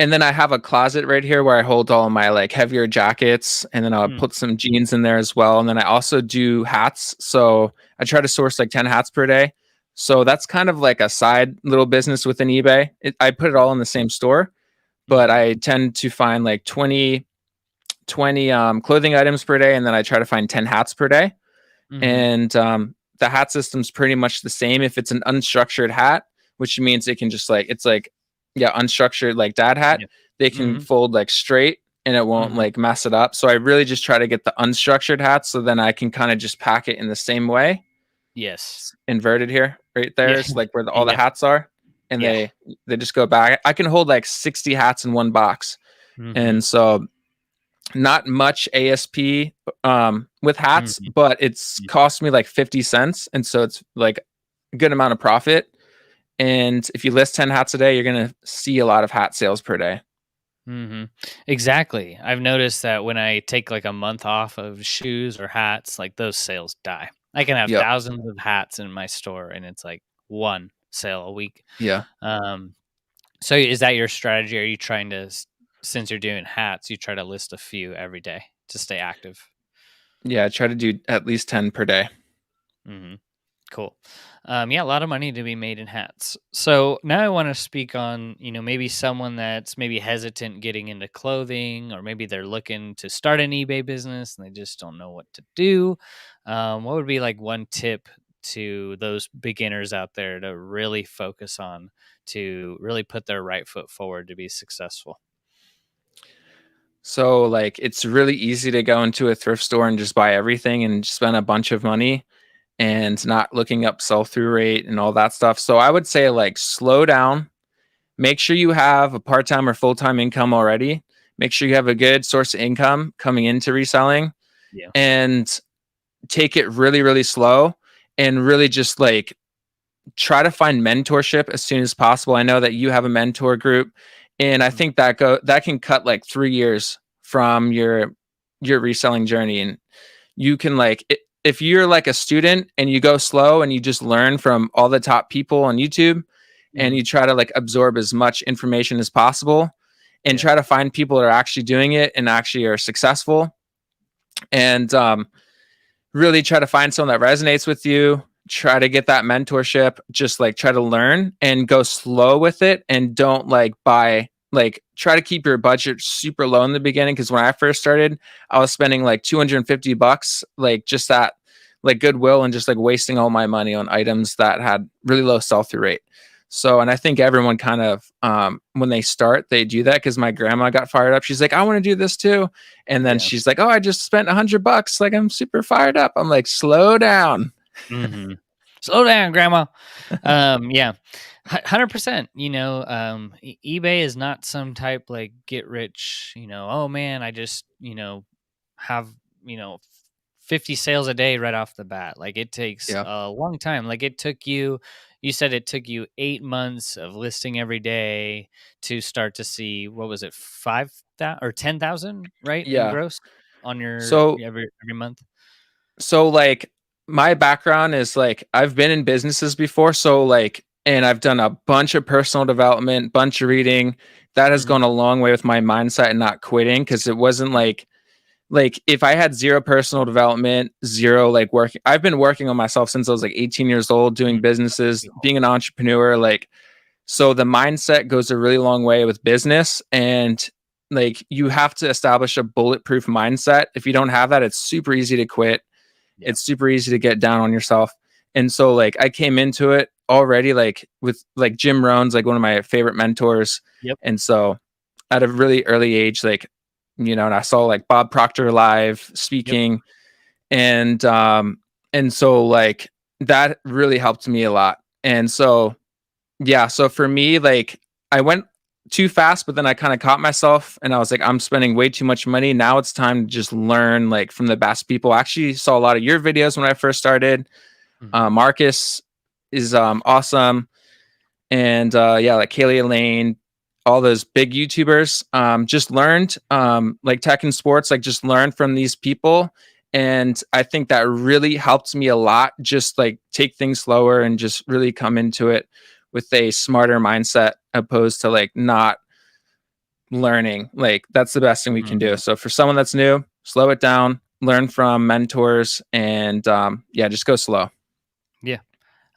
And then I have a closet right here where I hold all my like heavier jackets, and then I'll put some jeans in there as well. And then I also do hats. So I try to source like 10 hats per day. So that's kind of like a side little business within eBay. I put it all in the same store, but I tend to find like 20 clothing items per day. And then I try to find 10 hats per day. And the hat system's pretty much the same. If it's an unstructured hat, which means it can just like, it's like, unstructured like dad hat, they can
Mhm.
fold like straight and it won't
Mhm.
like mess it up. So I really just try to get the unstructured hats so then I can kind of just pack it in the same way.
Yes.
It's inverted here. Right there
Yeah.
is like where all the
Yeah.
hats are. And
Yeah.
they just go back. I can hold like 60 hats in one box. And
Mhm.
so not much ASP with hats,
Mhm.
but it's
Mhm.
cost me like 50 cents. And so it's like a good amount of profit. And if you list 10 hats a day, you're going to see a lot of hat sales per day.
Mhm. Exactly. I've noticed that when I take like a month off of shoes or hats, like those sales die. I can have
Yep.
thousands of hats in my store and it's like one sale a week.
Yeah.
Um, so is that your strategy? Are you trying to, since you're doing hats, you try to list a few every day to stay active?
Yeah. I try to do at least 10 per day.
Hmm. Cool. Yeah, a lot of money to be made in hats. So now I want to speak on, maybe someone that's maybe hesitant getting into clothing, or maybe they're looking to start an eBay business and they just don't know what to do. What would be like one tip to those beginners out there to really focus on, to really put their right foot forward to be successful?
So, like, it's really easy to go into a thrift store and just buy everything and spend a bunch of money and not looking up sell through rate and all that stuff. So, I would say, like, slow down. Make sure you have a part time or full time income already. Make sure you have a good source of income coming into reselling
Yeah.
and take it really, really slow and really just like try to find mentorship as soon as possible. I know that you have a mentor group, and I
Mhm.
think that can cut like 3 years from your reselling journey. And you can like if you're like a student and you go slow and you just learn from all the top people on YouTube and you
Mhm.
try to like absorb as much information as possible and
Yeah.
try to find people that are actually doing it and actually are successful and really try to find someone that resonates with you, try to get that mentorship, just like try to learn and go slow with it and don't like buy like try to keep your budget super low in the beginning because when I first started, I was spending like 250 bucks like just that like goodwill and just like wasting all my money on items that had really low sell-through rate. So, and I think everyone kind of when they start, they do that because my grandma got fired up. She's like, I want to do this too. And then
Yeah.
she's like, "Oh, I just spent 100 bucks. Like I'm super fired up." I'm like, "Slow down."
Mhm. Slow down, grandma. Yeah, 100%. eBay is not some type like get rich, oh man, I just, have, 50 sales a day right off the bat. Like it takes
Yeah,
a long time. Like you said it took you 8 months of listing every day to start to see, what was it, 5,000 or 10,000, right? In
yeah.
gross on your
So,
every month.
like my background is like I've been in businesses before, so like, and I've done a bunch of personal development, bunch of reading. That has
Hmm.
gone a long way with my mindset and not quitting because it wasn't like if I had zero personal development, zero like working, I've been working on myself since I was like 18 years old, doing businesses, being an entrepreneur, like so the mindset goes a really long way with business and like you have to establish a bulletproof mindset. If you don't have that, it's super easy to quit.
Yeah.
It's super easy to get down on yourself. And so like I came into it already like with like Jim Rohn's like one of my favorite mentors.
Yep.
And so at a really early age, like, and I saw like Bob Proctor live
Yep.
speaking and so like that really helped me a lot. And so yeah, so for me, like I went too fast, but then I kind of caught myself and I was like, I'm spending way too much money. Now it's time to just learn like from the best people. I actually saw a lot of your videos when I first started.
Mhm.
Marcus is awesome. And yeah, like Kaylee Elaine, all those big YouTubers, just learned like tech and sports, like just learned from these people. And I think that really helped me a lot, just like take things slower and just really come into it with a smarter mindset opposed to like not learning. Like that's the best thing we can do.
Mhm.
So for someone that's new, slow it down, learn from mentors, and yeah, just go slow.
Yeah.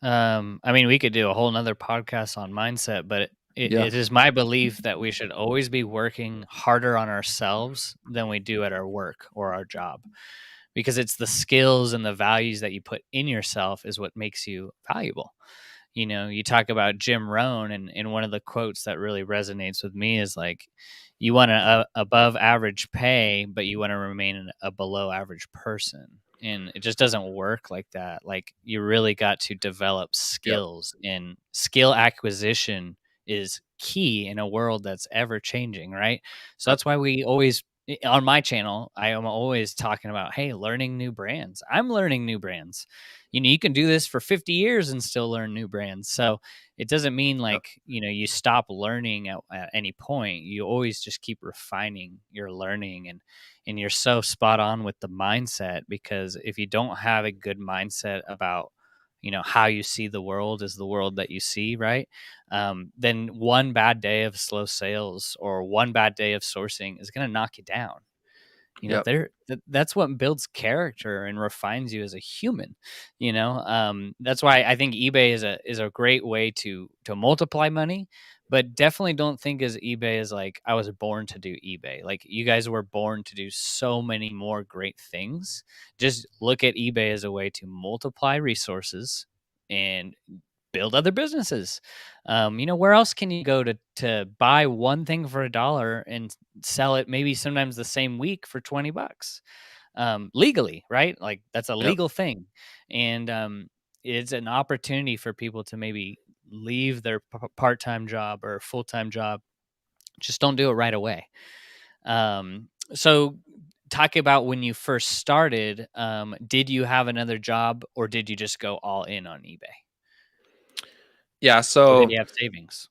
I mean, we could do a whole nother podcast on mindset, but
Yeah.
it is my belief that we should always be working harder on ourselves than we do at our work or our job, because it's the skills and the values that you put in yourself is what makes you valuable. You talk about Jim Rohn, and one of the quotes that really resonates with me is like, you want a above average pay, but you want to remain a below average person. And it just doesn't work like that. Like, you really got to develop
Yep.
skills, and skill acquisition is key in a world that's ever changing, right? So
Yep.
that's why we always, on my channel, I am always talking about, hey, learning new brands. I'm learning new brands. You can do this for 50 years and still learn new brands. So it doesn't mean
Yep.
like, you stop learning at any point. You always just keep refining your learning, and you're so spot on with the mindset, because if you don't have a good mindset about, how you see the world is the world that you see, right? Then one bad day of slow sales or one bad day of sourcing is going to knock you down.
Yep.
That's what builds character and refines you as a human. That's why I think eBay is a great way to multiply money, but definitely don't think as eBay is like, I was born to do eBay. Like, you guys were born to do so many more great things. Just look at eBay as a way to multiply resources and build other businesses. Where else can you go to buy one thing for $1 and sell it maybe sometimes the same week for $20, legally, right? Like, that's a
Yep.
legal thing. And it's an opportunity for people to maybe leave their part-time job or full-time job. Just don't do it right away. So talk about when you first started. Did you have another job, or did you just go all in on eBay,
Yeah.
or did you have savings?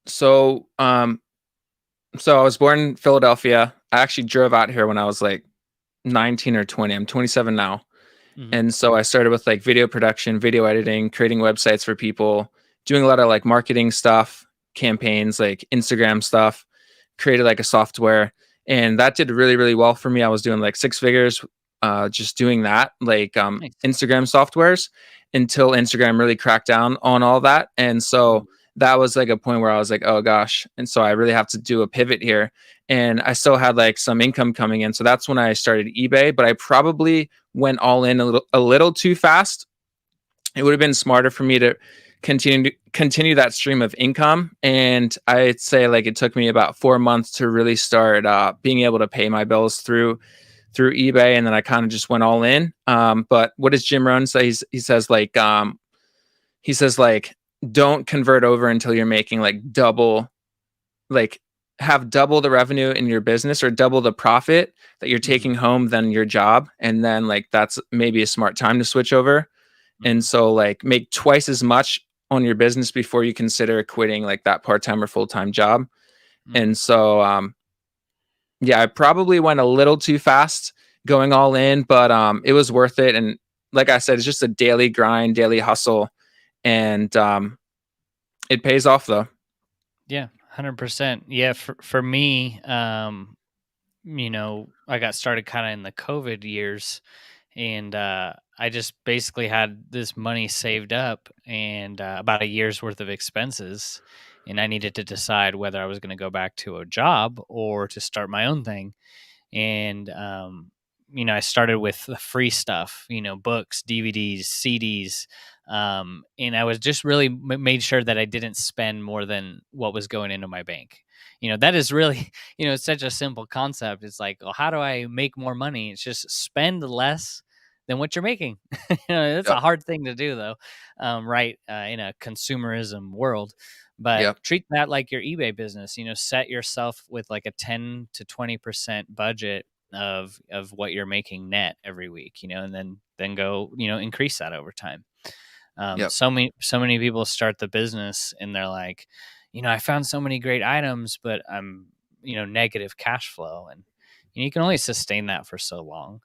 So um so I was born in Philadelphia. I actually drove out here when I was like 19 or 20. I'm 27 now.
Hmm.
And so I started with like video production, video editing, creating websites for people, doing a lot of like marketing stuff, campaigns, like Instagram stuff, created like a software. And that did really, really well for me. I was doing like six figures just doing that, like
Nice.
Instagram softwares until Instagram really cracked down on all that. And so
Mhm.
that was like a point where I was like, oh gosh. And so I really have to do a pivot here. And I still had like some income coming in. So that's when I started eBay, but I probably went all in a little too fast. It would have been smarter for me to continue that stream of income. And I'd say like it took me about 4 months to really start being able to pay my bills through eBay, and then I kind of just went all in. But what does Jim Rohn say? He says like don't convert over until you're making like double, like have double the revenue in your business or double the profit that you're
Mhm.
taking home than your job, and then like that's maybe a smart time to switch over. And
Mhm.
so like make twice as much on your business before you consider quitting like that part-time or full-time job.
Mhm.
And so yeah, I probably went a little too fast going all in, but it was worth it. And like I said, it's just a daily grind, daily hustle, and it pays off though.
Yeah, 100%. Yeah, for me, I got started kind of in the COVID years, and I just basically had this money saved up, and about a year's worth of expenses, and I needed to decide whether I was going to go back to a job or to start my own thing. And I started with the free stuff, books, DVDs, CDs, and I was just really made sure that I didn't spend more than what was going into my bank. That is really it's such a simple concept. It's like, well, how do I make more money? It's just spend less than what you're making. That's a
Yep.
hard thing to do, though, right? In a consumerism world. But
Yep.
treat that like your eBay business. Set yourself with like a 10 to 20% budget of what you're making net every week. And then go increase that over time.
Yep.
So many people start the business and they're like, I found so many great items, but I'm negative cash flow, and you can only sustain that for so long.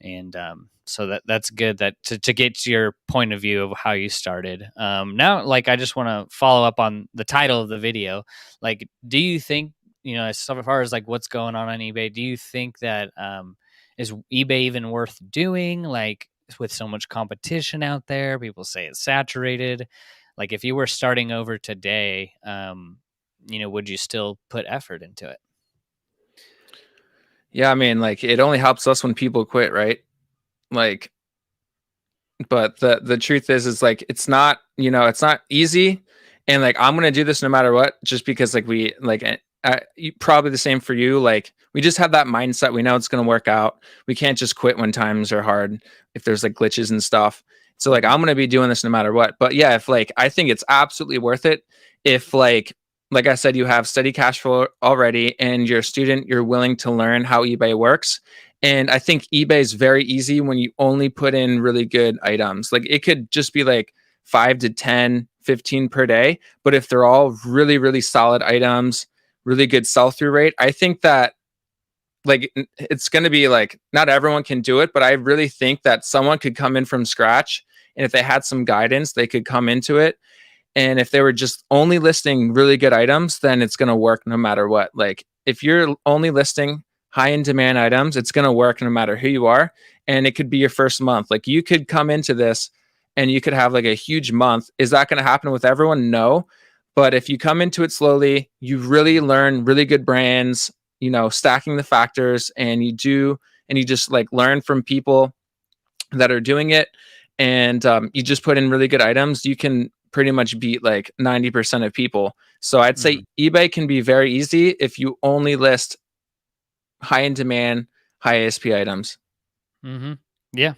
And so that's good, that to get to your point of view of how you started. Now, like, I just want to follow up on the title of the video. Like, do you think, as far as like what's going on eBay, do you think that is eBay even worth doing? Like, with so much competition out there, people say it's saturated. Like, if you were starting over today, would you still put effort into it?
Yeah, I mean, like it only helps us when people quit, right? Like but the truth is like it's not, it's not easy, and like I'm gonna do this no matter what, just because like we like probably the same for you. Like we just have that mindset. We know it's gonna work out. We can't just quit when times are hard if there's like glitches and stuff. So like I'm gonna be doing this no matter what. But yeah, if like I think it's absolutely worth it if like I said, you have steady cash flow already and you're a student, you're willing to learn how eBay works. And I think eBay is very easy when you only put in really good items. Like it could just be like 5 to 10, 15 per day. But if they're all really, really solid items, really good sell through rate, I think that like it's going to be like not everyone can do it, but I really think that someone could come in from scratch. And if they had some guidance, they could come into it. And if they were just only listing really good items, then it's going to work no matter what. Like if you're only listing high in demand items, it's going to work no matter who you are. And it could be your first month. Like you could come into this and you could have like a huge month. Is that going to happen with everyone? No. But if you come into it slowly, you really learn really good brands, stacking the factors, and you just like learn from people that are doing it. And you just put in really good items, you can pretty much beat like 90% of people. So I'd say eBay can be very easy if you only list high in demand, high ASP items.
Yeah.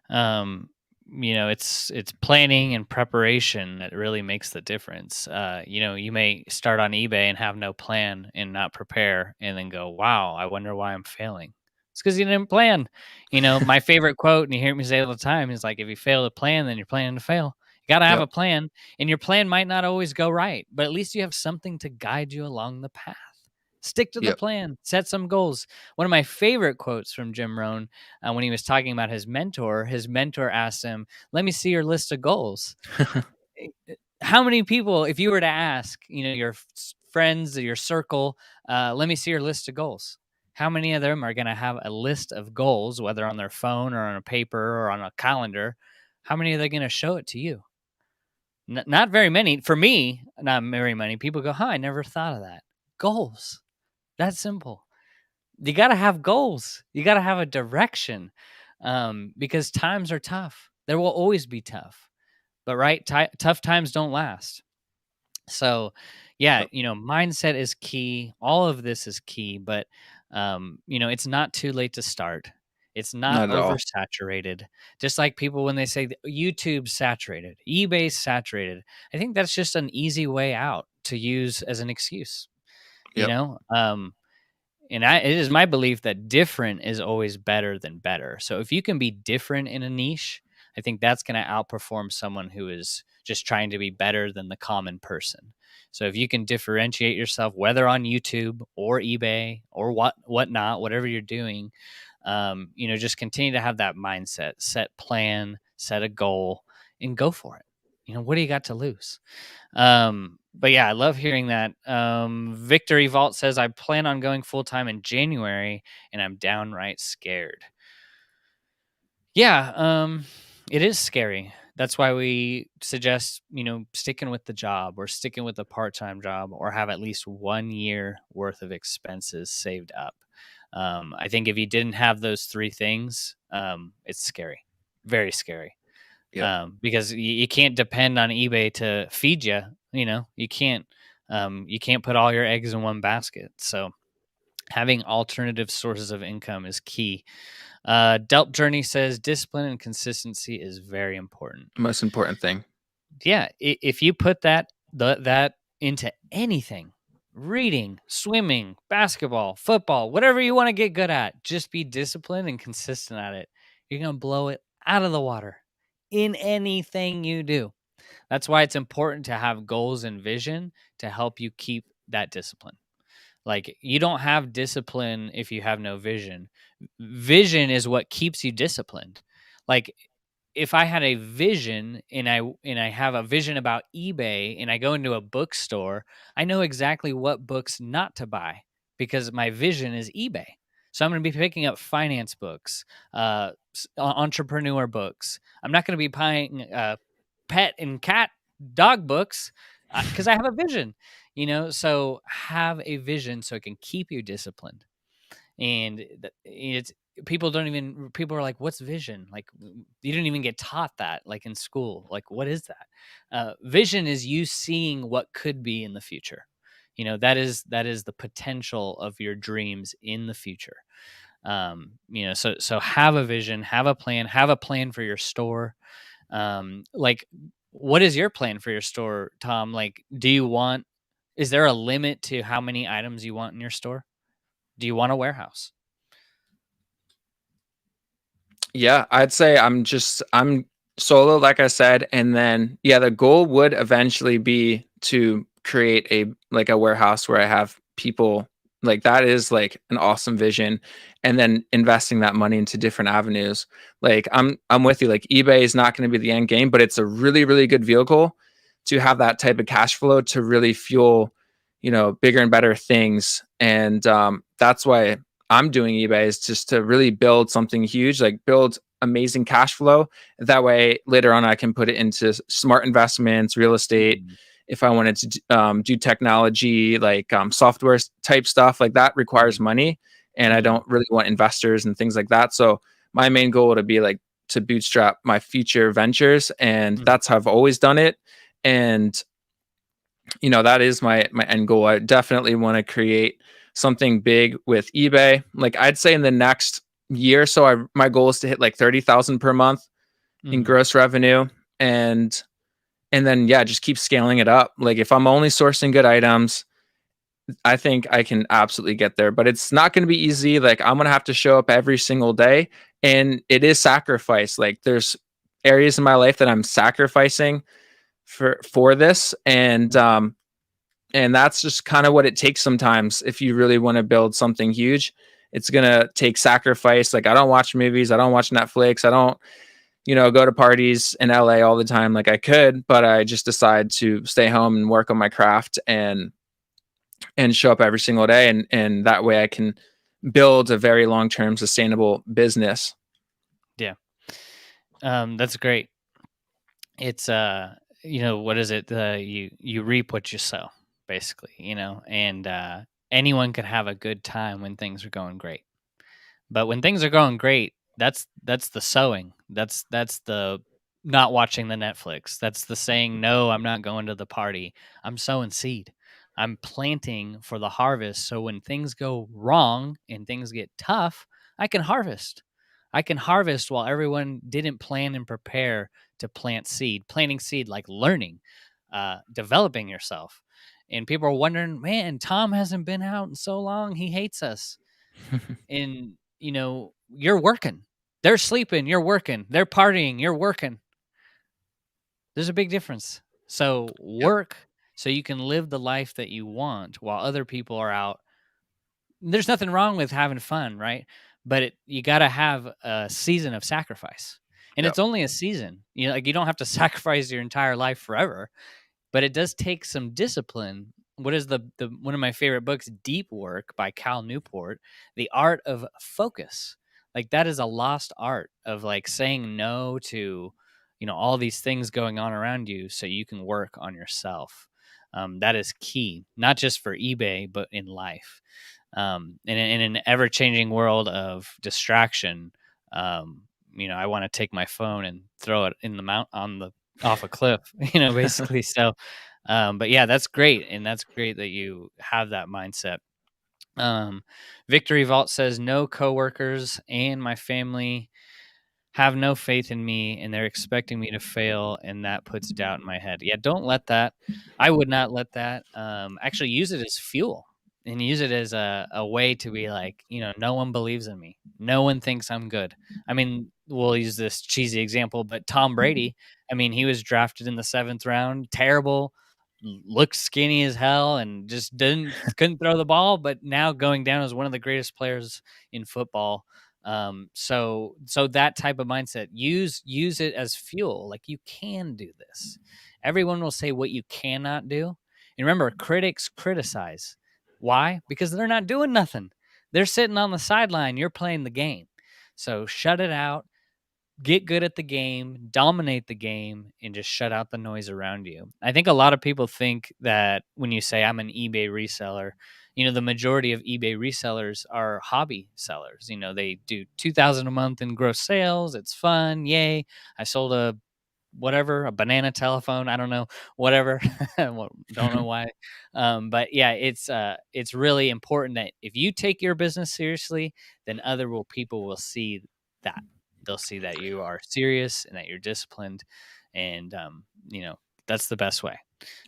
Um, it's planning and preparation that really makes the difference. You may start on eBay and have no plan and not prepare and then go, wow, I wonder why I'm failing. It's because you didn't plan. My favorite quote, and you hear me say it all the time, is like, if you fail to plan, then you're planning to fail. You got to have
Yep.
a plan, and your plan might not always go right, but at least you have something to guide you along the path. Stick to the
Yep.
plan, set some goals. One of my favorite quotes from Jim Rohn, when he was talking about his mentor asked him, let me see your list of goals. How many people, if you were to ask, your friends, your circle, let me see your list of goals, how many of them are going to have a list of goals, whether on their phone or on a paper or on a calendar? How many are they going to show it to you? Not very many. For me, not very many people go, I never thought of that. Goals. That's simple. You got to have goals. You got to have a direction, because times are tough. There will always be tough, but tough times don't last. So, yeah,
Yep.
mindset is key. All of this is key, but it's not too late to start. It's not
Not at all.
oversaturated. Just like people when they say YouTube's saturated, eBay's saturated. I think that's just an easy way out to use as an excuse. You
Yep.
know, and it is my belief that different is always better than better. So if you can be different in a niche, I think that's going to outperform someone who is just trying to be better than the common person. So if you can differentiate yourself, whether on YouTube or eBay or whatnot, whatever you're doing, just continue to have that mindset, set plan, set a goal, and go for it. What do you got to lose? But yeah, I love hearing that. Victory Vault says, I plan on going full time in January and I'm downright scared. Yeah, it is scary. That's why we suggest, sticking with the job or sticking with a part time job or have at least 1 year worth of expenses saved up. I think if you didn't have those three things, it's scary, very scary.
Yep.
Because you can't depend on eBay to feed you. You can't put all your eggs in one basket. So having alternative sources of income is key. Delp Journey says discipline and consistency is very important.
Most important thing.
Yeah, if you put that into anything, reading, swimming, basketball, football, whatever you want to get good at, just be disciplined and consistent at it. You're going to blow it out of the water in anything you do. That's why it's important to have goals and vision to help you keep that discipline. Like, you don't have discipline if you have no vision. Vision is what keeps you disciplined. Like, if I had a vision and I have a vision about eBay and I go into a bookstore, I know exactly what books not to buy because my vision is eBay. So I'm going to be picking up finance books, entrepreneur books. I'm not going to be buying pet and cat dog books because I have a vision. So have a vision so it can keep you disciplined. And people are like, what's vision? Like, you didn't even get taught that, like, in school. Like, what is that? Vision is you seeing what could be in the future. That is the potential of your dreams in the future. So have a vision, have a plan for your store. Like, what is your plan for your store, Tom? Like, is there a limit to how many items you want in your store? Do you want a warehouse?
Yeah, I'd say I'm solo, like I said, and then yeah, the goal would eventually be to create a warehouse where I have people. Like that is like an awesome vision, and then investing that money into different avenues. Like I'm with you. Like eBay is not going to be the end game, but it's a really really good vehicle to have that type of cash flow to really fuel, bigger and better things. And that's why I'm doing eBay, is just to really build something huge, like build amazing cash flow. That way, later on, I can put it into smart investments, real estate.
Mhm,
If I wanted to do technology, like software type stuff, like that requires
mhm,
money, and I
mhm,
don't really want investors and things like that. So my main goal would be like to bootstrap my future ventures, and
mhm,
that's how I've always done it. And that is my end goal. I definitely want to create something big with eBay. Like I'd say in the next year or so, my goal is to hit like 30,000 per month in
mhm.
gross revenue, and then yeah, just keep scaling it up. Like if I'm only sourcing good items, I think I can absolutely get there, but it's not going to be easy. Like I'm going to have to show up every single day, and it is sacrifice. Like there's areas in my life that I'm sacrificing for this, and that's just kind of what it takes sometimes. If you really want to build something huge, it's going to take sacrifice. Like I don't watch movies, I don't watch Netflix, I don't go to parties in LA all the time like I could, but I just decide to stay home and work on my craft and show up every single day, and that way I can build a very long-term sustainable business.
Yeah. That's great. It's what is it? You reap what you sow, basically, and anyone could have a good time when things are going great. But when things are going great, that's the sowing. That's the not watching the Netflix. That's the saying, no, I'm not going to the party. I'm sowing seed. I'm planting for the harvest. So when things go wrong and things get tough, I can harvest. I can harvest while everyone didn't plan and prepare to plant seed. Planting seed, like learning, developing yourself. And people are wondering, man, Tom hasn't been out in so long. He hates us. And you're working, they're sleeping, you're working, they're partying, you're working. There's a big difference. So
Yep.
work so you can live the life that you want while other people are out. There's nothing wrong with having fun, right? But you got to have a season of sacrifice, and
Yep.
it's only a season. Like, you don't have to sacrifice your entire life forever, but it does take some discipline. What is the one of my favorite books, Deep Work by Cal Newport, The Art of Focus. Like, that is a lost art of, like, saying no to, all these things going on around you so you can work on yourself. That is key, not just for eBay, but in life. In an ever changing world of distraction, I want to take my phone and throw it in the mount on the off a cliff, basically. So, but yeah, that's great. And that's great that you have that mindset. Um, Victory Vault says, no coworkers and my family have no faith in me, and they're expecting me to fail, and that puts doubt in my head. Yeah, don't let that. I would not let that. Actually use it as fuel, and use it as a way to be like, no one believes in me. No one thinks I'm good. I mean, we'll use this cheesy example, but Tom Brady, I mean, he was drafted in the 7th round, terrible, looked skinny as hell, and just couldn't throw the ball, but now going down as one of the greatest players in football. So that type of mindset, use it as fuel. Like, you can do this. Everyone will say what you cannot do. And remember, critics criticize. Why? Because they're not doing nothing. They're sitting on the sideline. You're playing the game. So shut it out, get good at the game, dominate the game, and just shut out the noise around you. I think a lot of people think that when you say I'm an eBay reseller, the majority of eBay resellers are hobby sellers. They do 2,000 a month in gross sales. It's fun. Yay. I sold a whatever, a banana telephone. I don't know, whatever. Don't know why. But yeah, it's really important that if you take your business seriously, then people will see that. They'll see that you are serious and that you're disciplined, and that's the best way.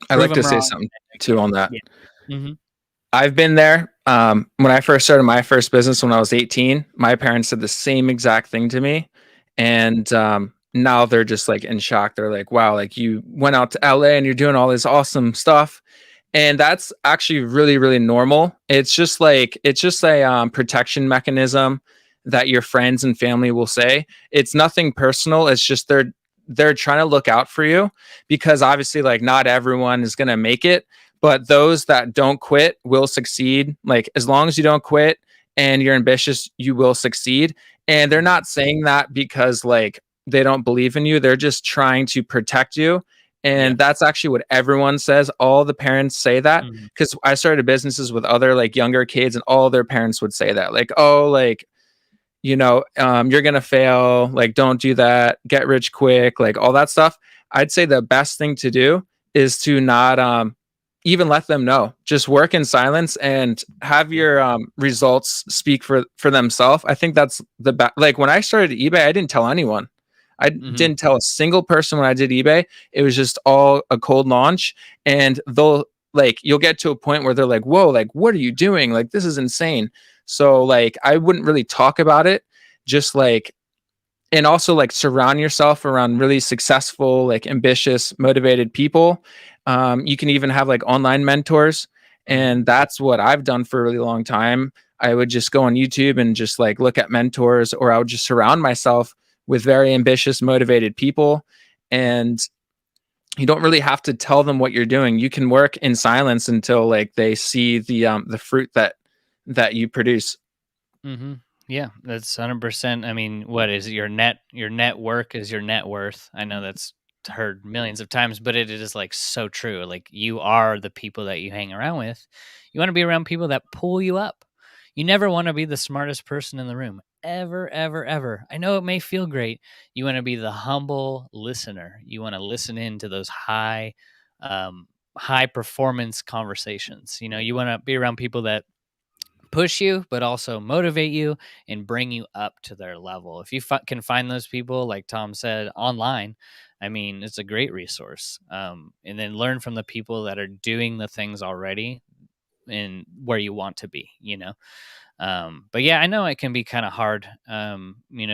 I'd
Prove
like to
them
say
wrong.
something
And
too
again,
on that.
yeah. Hmm.
I've been there. When I first started my first business when I was 18, my parents said the same exact thing to me. And now they're just like in shock. They're like, wow, like you went out to LA and you're doing all this awesome stuff. And that's actually really, really normal. It's just a protection mechanism that your friends and family will say. It's nothing personal. It's just they're trying to look out for you, because obviously like not everyone is going to make it, but those that don't quit will succeed. Like as long as you don't quit and you're ambitious, you will succeed. And they're not saying that because like they don't believe in you. They're just trying to protect you.
Yeah.
And that's actually what everyone says. All the parents say that,
Hmm.
because I started businesses with other like younger kids, and all their parents would say that, like, oh, like, you're gonna fail, like don't do that, get rich quick, like all that stuff. I'd say the best thing to do is to not even let them know. Just work in silence and have
Yeah.
your results speak for themselves. I think that's the best. Like when I started eBay, I didn't tell anyone. I
Hmm.
didn't tell a single person when I did eBay. It was just all a cold launch, and they'll like you'll get to a point where they're like, "Whoa, like what are you doing? Like this is insane." So like I wouldn't really talk about it. Just like, and also like surround yourself around really successful, like ambitious, motivated people. You can even have like online mentors,
Hmm.
and that's what I've done for a really long time. I would just go on YouTube and just like look at mentors, or I would just surround myself with very ambitious, motivated people. And you don't really have to tell them what you're doing. You can work in silence until like they see the fruit that you produce.
Hmm. Yeah, that's 100%. I mean, what is your net work is your net worth. I know that's heard millions of times, but it is like so true. Like you are the people that you hang around with. You want to be around people that pull you up. You never want to be the smartest person in the room. Ever, ever, ever. I know it may feel great. You want to be the humble listener. You want to listen in to those um, high performance conversations. You want to be around people that push you, but also motivate you and bring you up to their level. If you can find those people, like Tom said, online, I mean, it's a great resource. And then learn from the people that are doing the things already and where you want to be. But yeah, I know it can be kind of hard,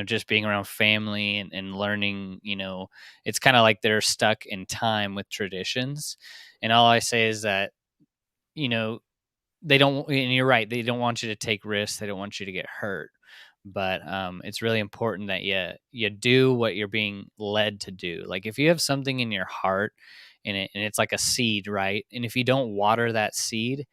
just being around family and learning, it's kind of like they're stuck in time with traditions. And all I say is that, you know, they don't, and you're right, they don't want you to take risks, they don't want you to get hurt, but it's really important that you do what you're being led to do. Like if you have something in your heart and it's like a seed, right? And if you don't water that seed,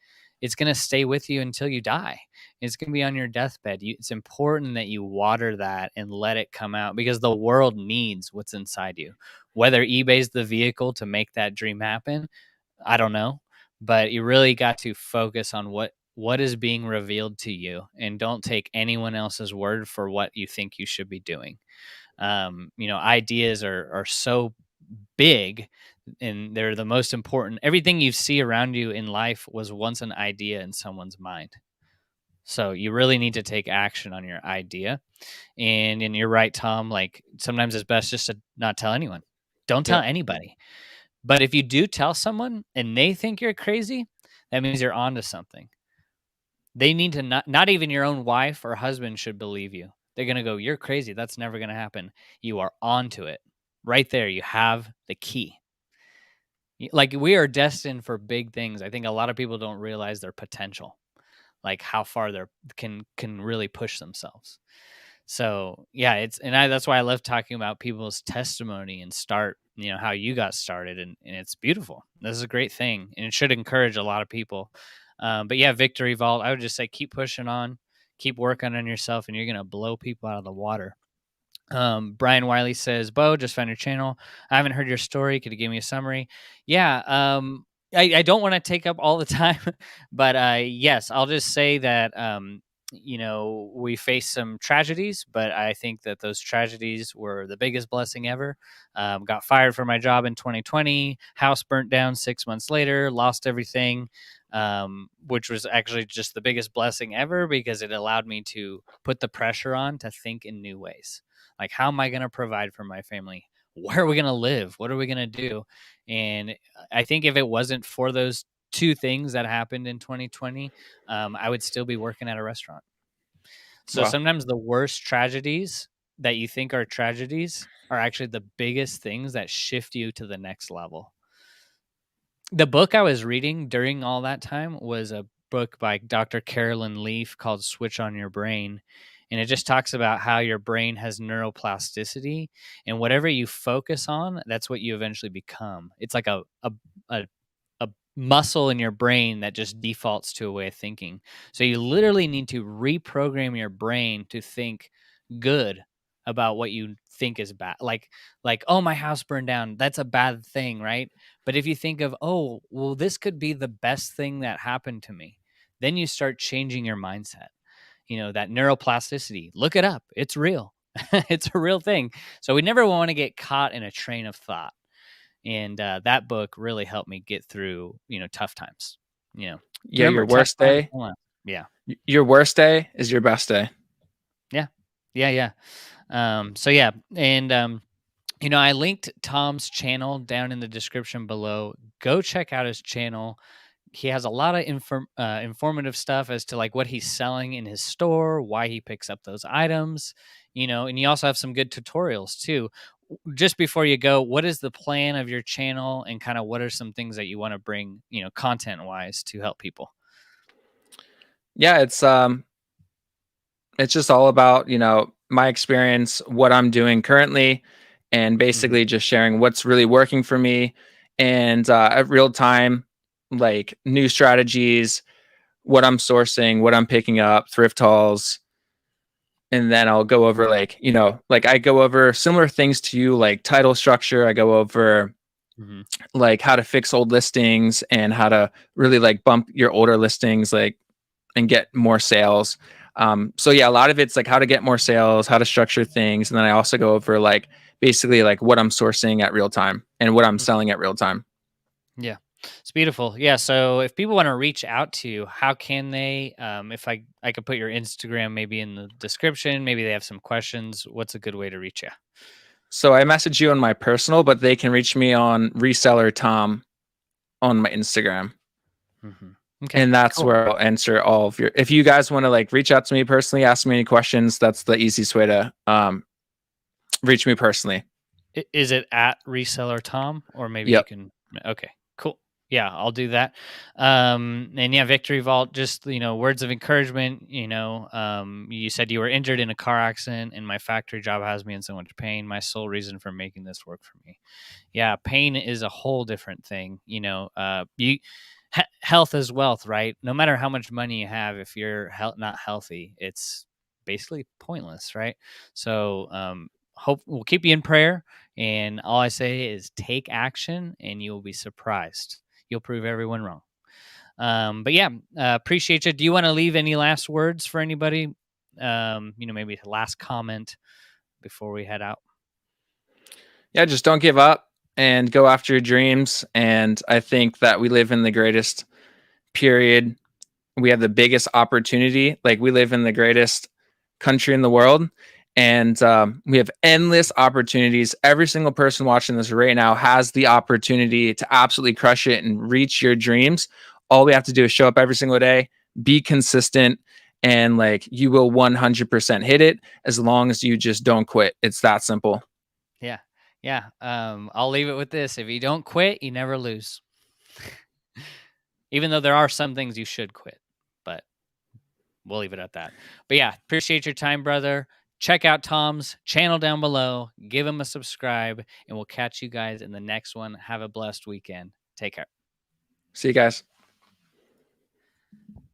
it's going to stay with you until you die. It's going to be on your deathbed. It's important that you water that and let it come out, because the world needs what's inside you. Whether eBay's the vehicle to make that dream happen, I don't know, but you really got to focus on what is being revealed to you, and don't take anyone else's word for what you think you should be doing. Ideas are so big, and they're the most important. Everything you see around you in life was once an idea in someone's mind. So you really need to take action on your idea. And you're right, Tom, like sometimes it's best just to not tell anyone. Don't tell
Yeah.
anybody. But if you do tell someone and they think you're crazy, that means you're onto something. They need to not even your own wife or husband should believe you. They're going to go, "You're crazy. That's never going to happen." You are onto it. Right there, you have the key. Like we are destined for big things. I think a lot of people don't realize their potential, like how far they can really push themselves. So yeah, that's why I love talking about people's testimony and how you got started, and it's beautiful. This is a great thing, and it should encourage a lot of people. But yeah, Victory Vault, I would just say keep pushing on, keep working on yourself, and you're gonna blow people out of the water. Brian Wiley says, Bo, just found your channel. I haven't heard your story. Could you give me a summary? Yeah. I don't want to take up all the time, but yes, I'll just say that we faced some tragedies, but I think that those tragedies were the biggest blessing ever. Got fired from my job in 2020, house burnt down 6 months later, lost everything, which was actually just the biggest blessing ever because it allowed me to put the pressure on to think in new ways. Like, how am I going to provide for my family? Where are we going to live? What are we going to do? And I think if it wasn't for those two things that happened in 2020, I would still be working at a restaurant. So
Well,
sometimes the worst tragedies that you think are tragedies are actually the biggest things that shift you to the next level. The book I was reading during all that time was a book by Dr. Carolyn Leaf called Switch on Your Brain. And it just talks about how your brain has neuroplasticity, and whatever you focus on, that's what you eventually become. It's like a a muscle in your brain that just defaults to a way of thinking. So you literally need to reprogram your brain to think good about what you think is bad. Like, oh, my house burned down. That's a bad thing, right? But if you think of, oh, well, this could be the best thing that happened to me, then you start changing your mindset. That neuroplasticity. Look it up. It's real. It's a real thing. So we never want to get caught in a train of thought. And that book really helped me get through, tough times.
yeah,
Remember,
your
tough
worst
times
day,
don't last. Yeah.
your worst day is your best day.
Yeah. Yeah. Yeah. So yeah. And, I linked Tom's channel down in the description below. Go check out his channel. He has a lot of informative stuff as to like what he's selling in his store, why he picks up those items, and you also have some good tutorials too. Just before you go, what is the plan of your channel, and kind of what are some things that you want to bring, content wise, to help people?
Yeah, it's just all about, my experience, what I'm doing currently, and
Hmm.
basically just sharing what's really working for me, and at real time, like new strategies, what I'm sourcing, what I'm picking up, thrift hauls. And then I'll go over like I go over similar things to you, like title structure. I go over
Hmm.
like how to fix old listings and how to really like bump your older listings, like, and get more sales. So yeah, a lot of it's like how to get more sales, how to structure things. And then I also go over like basically like what I'm sourcing at real time and what I'm selling at real time.
Yeah, it's beautiful. Yeah, so if people want to reach out to you, how can they? If I could put your Instagram maybe in the description, maybe they have some questions. What's a good way to reach you?
So I message you on my personal, but they can reach me on Reseller Tom on my Instagram.
Hmm. Okay,
And that's
cool.
where I'll answer all of your, if you guys want to like reach out to me personally, ask me any questions, that's the easiest way to reach me personally.
Is it at Reseller Tom, or maybe you
Yep.
can? Okay, cool. Yeah, I'll do that. And yeah, Victory Vault. Just words of encouragement. You said you were injured in a car accident, and my factory job has me in so much pain. My sole reason for making this work for me. Yeah, pain is a whole different thing. Health is wealth, right? No matter how much money you have, if you're not healthy, it's basically pointless, right? So, hope we'll keep you in prayer. And all I say is take action, and you will be surprised. You'll prove everyone wrong. But yeah, appreciate you. Do you want to leave any last words for anybody? Maybe a last comment before we head out.
Yeah, just don't give up and go after your dreams. And I think that we live in the greatest period. We have the biggest opportunity. Like, we live in the greatest country in the world, and we have endless opportunities. Every single person watching this right now has the opportunity to absolutely crush it and reach your dreams. All we have to do is show up every single day, be consistent, and like, you will 100% hit it as long as you just don't quit. It's that simple.
Yeah. Yeah. I'll leave it with this. If you don't quit, you never lose. Even though there are some things you should quit, but we'll leave it at that. But yeah, appreciate your time, brother. Check out Tom's channel down below. Give him a subscribe, and we'll catch you guys in the next one. Have a blessed weekend. Take care.
See you guys.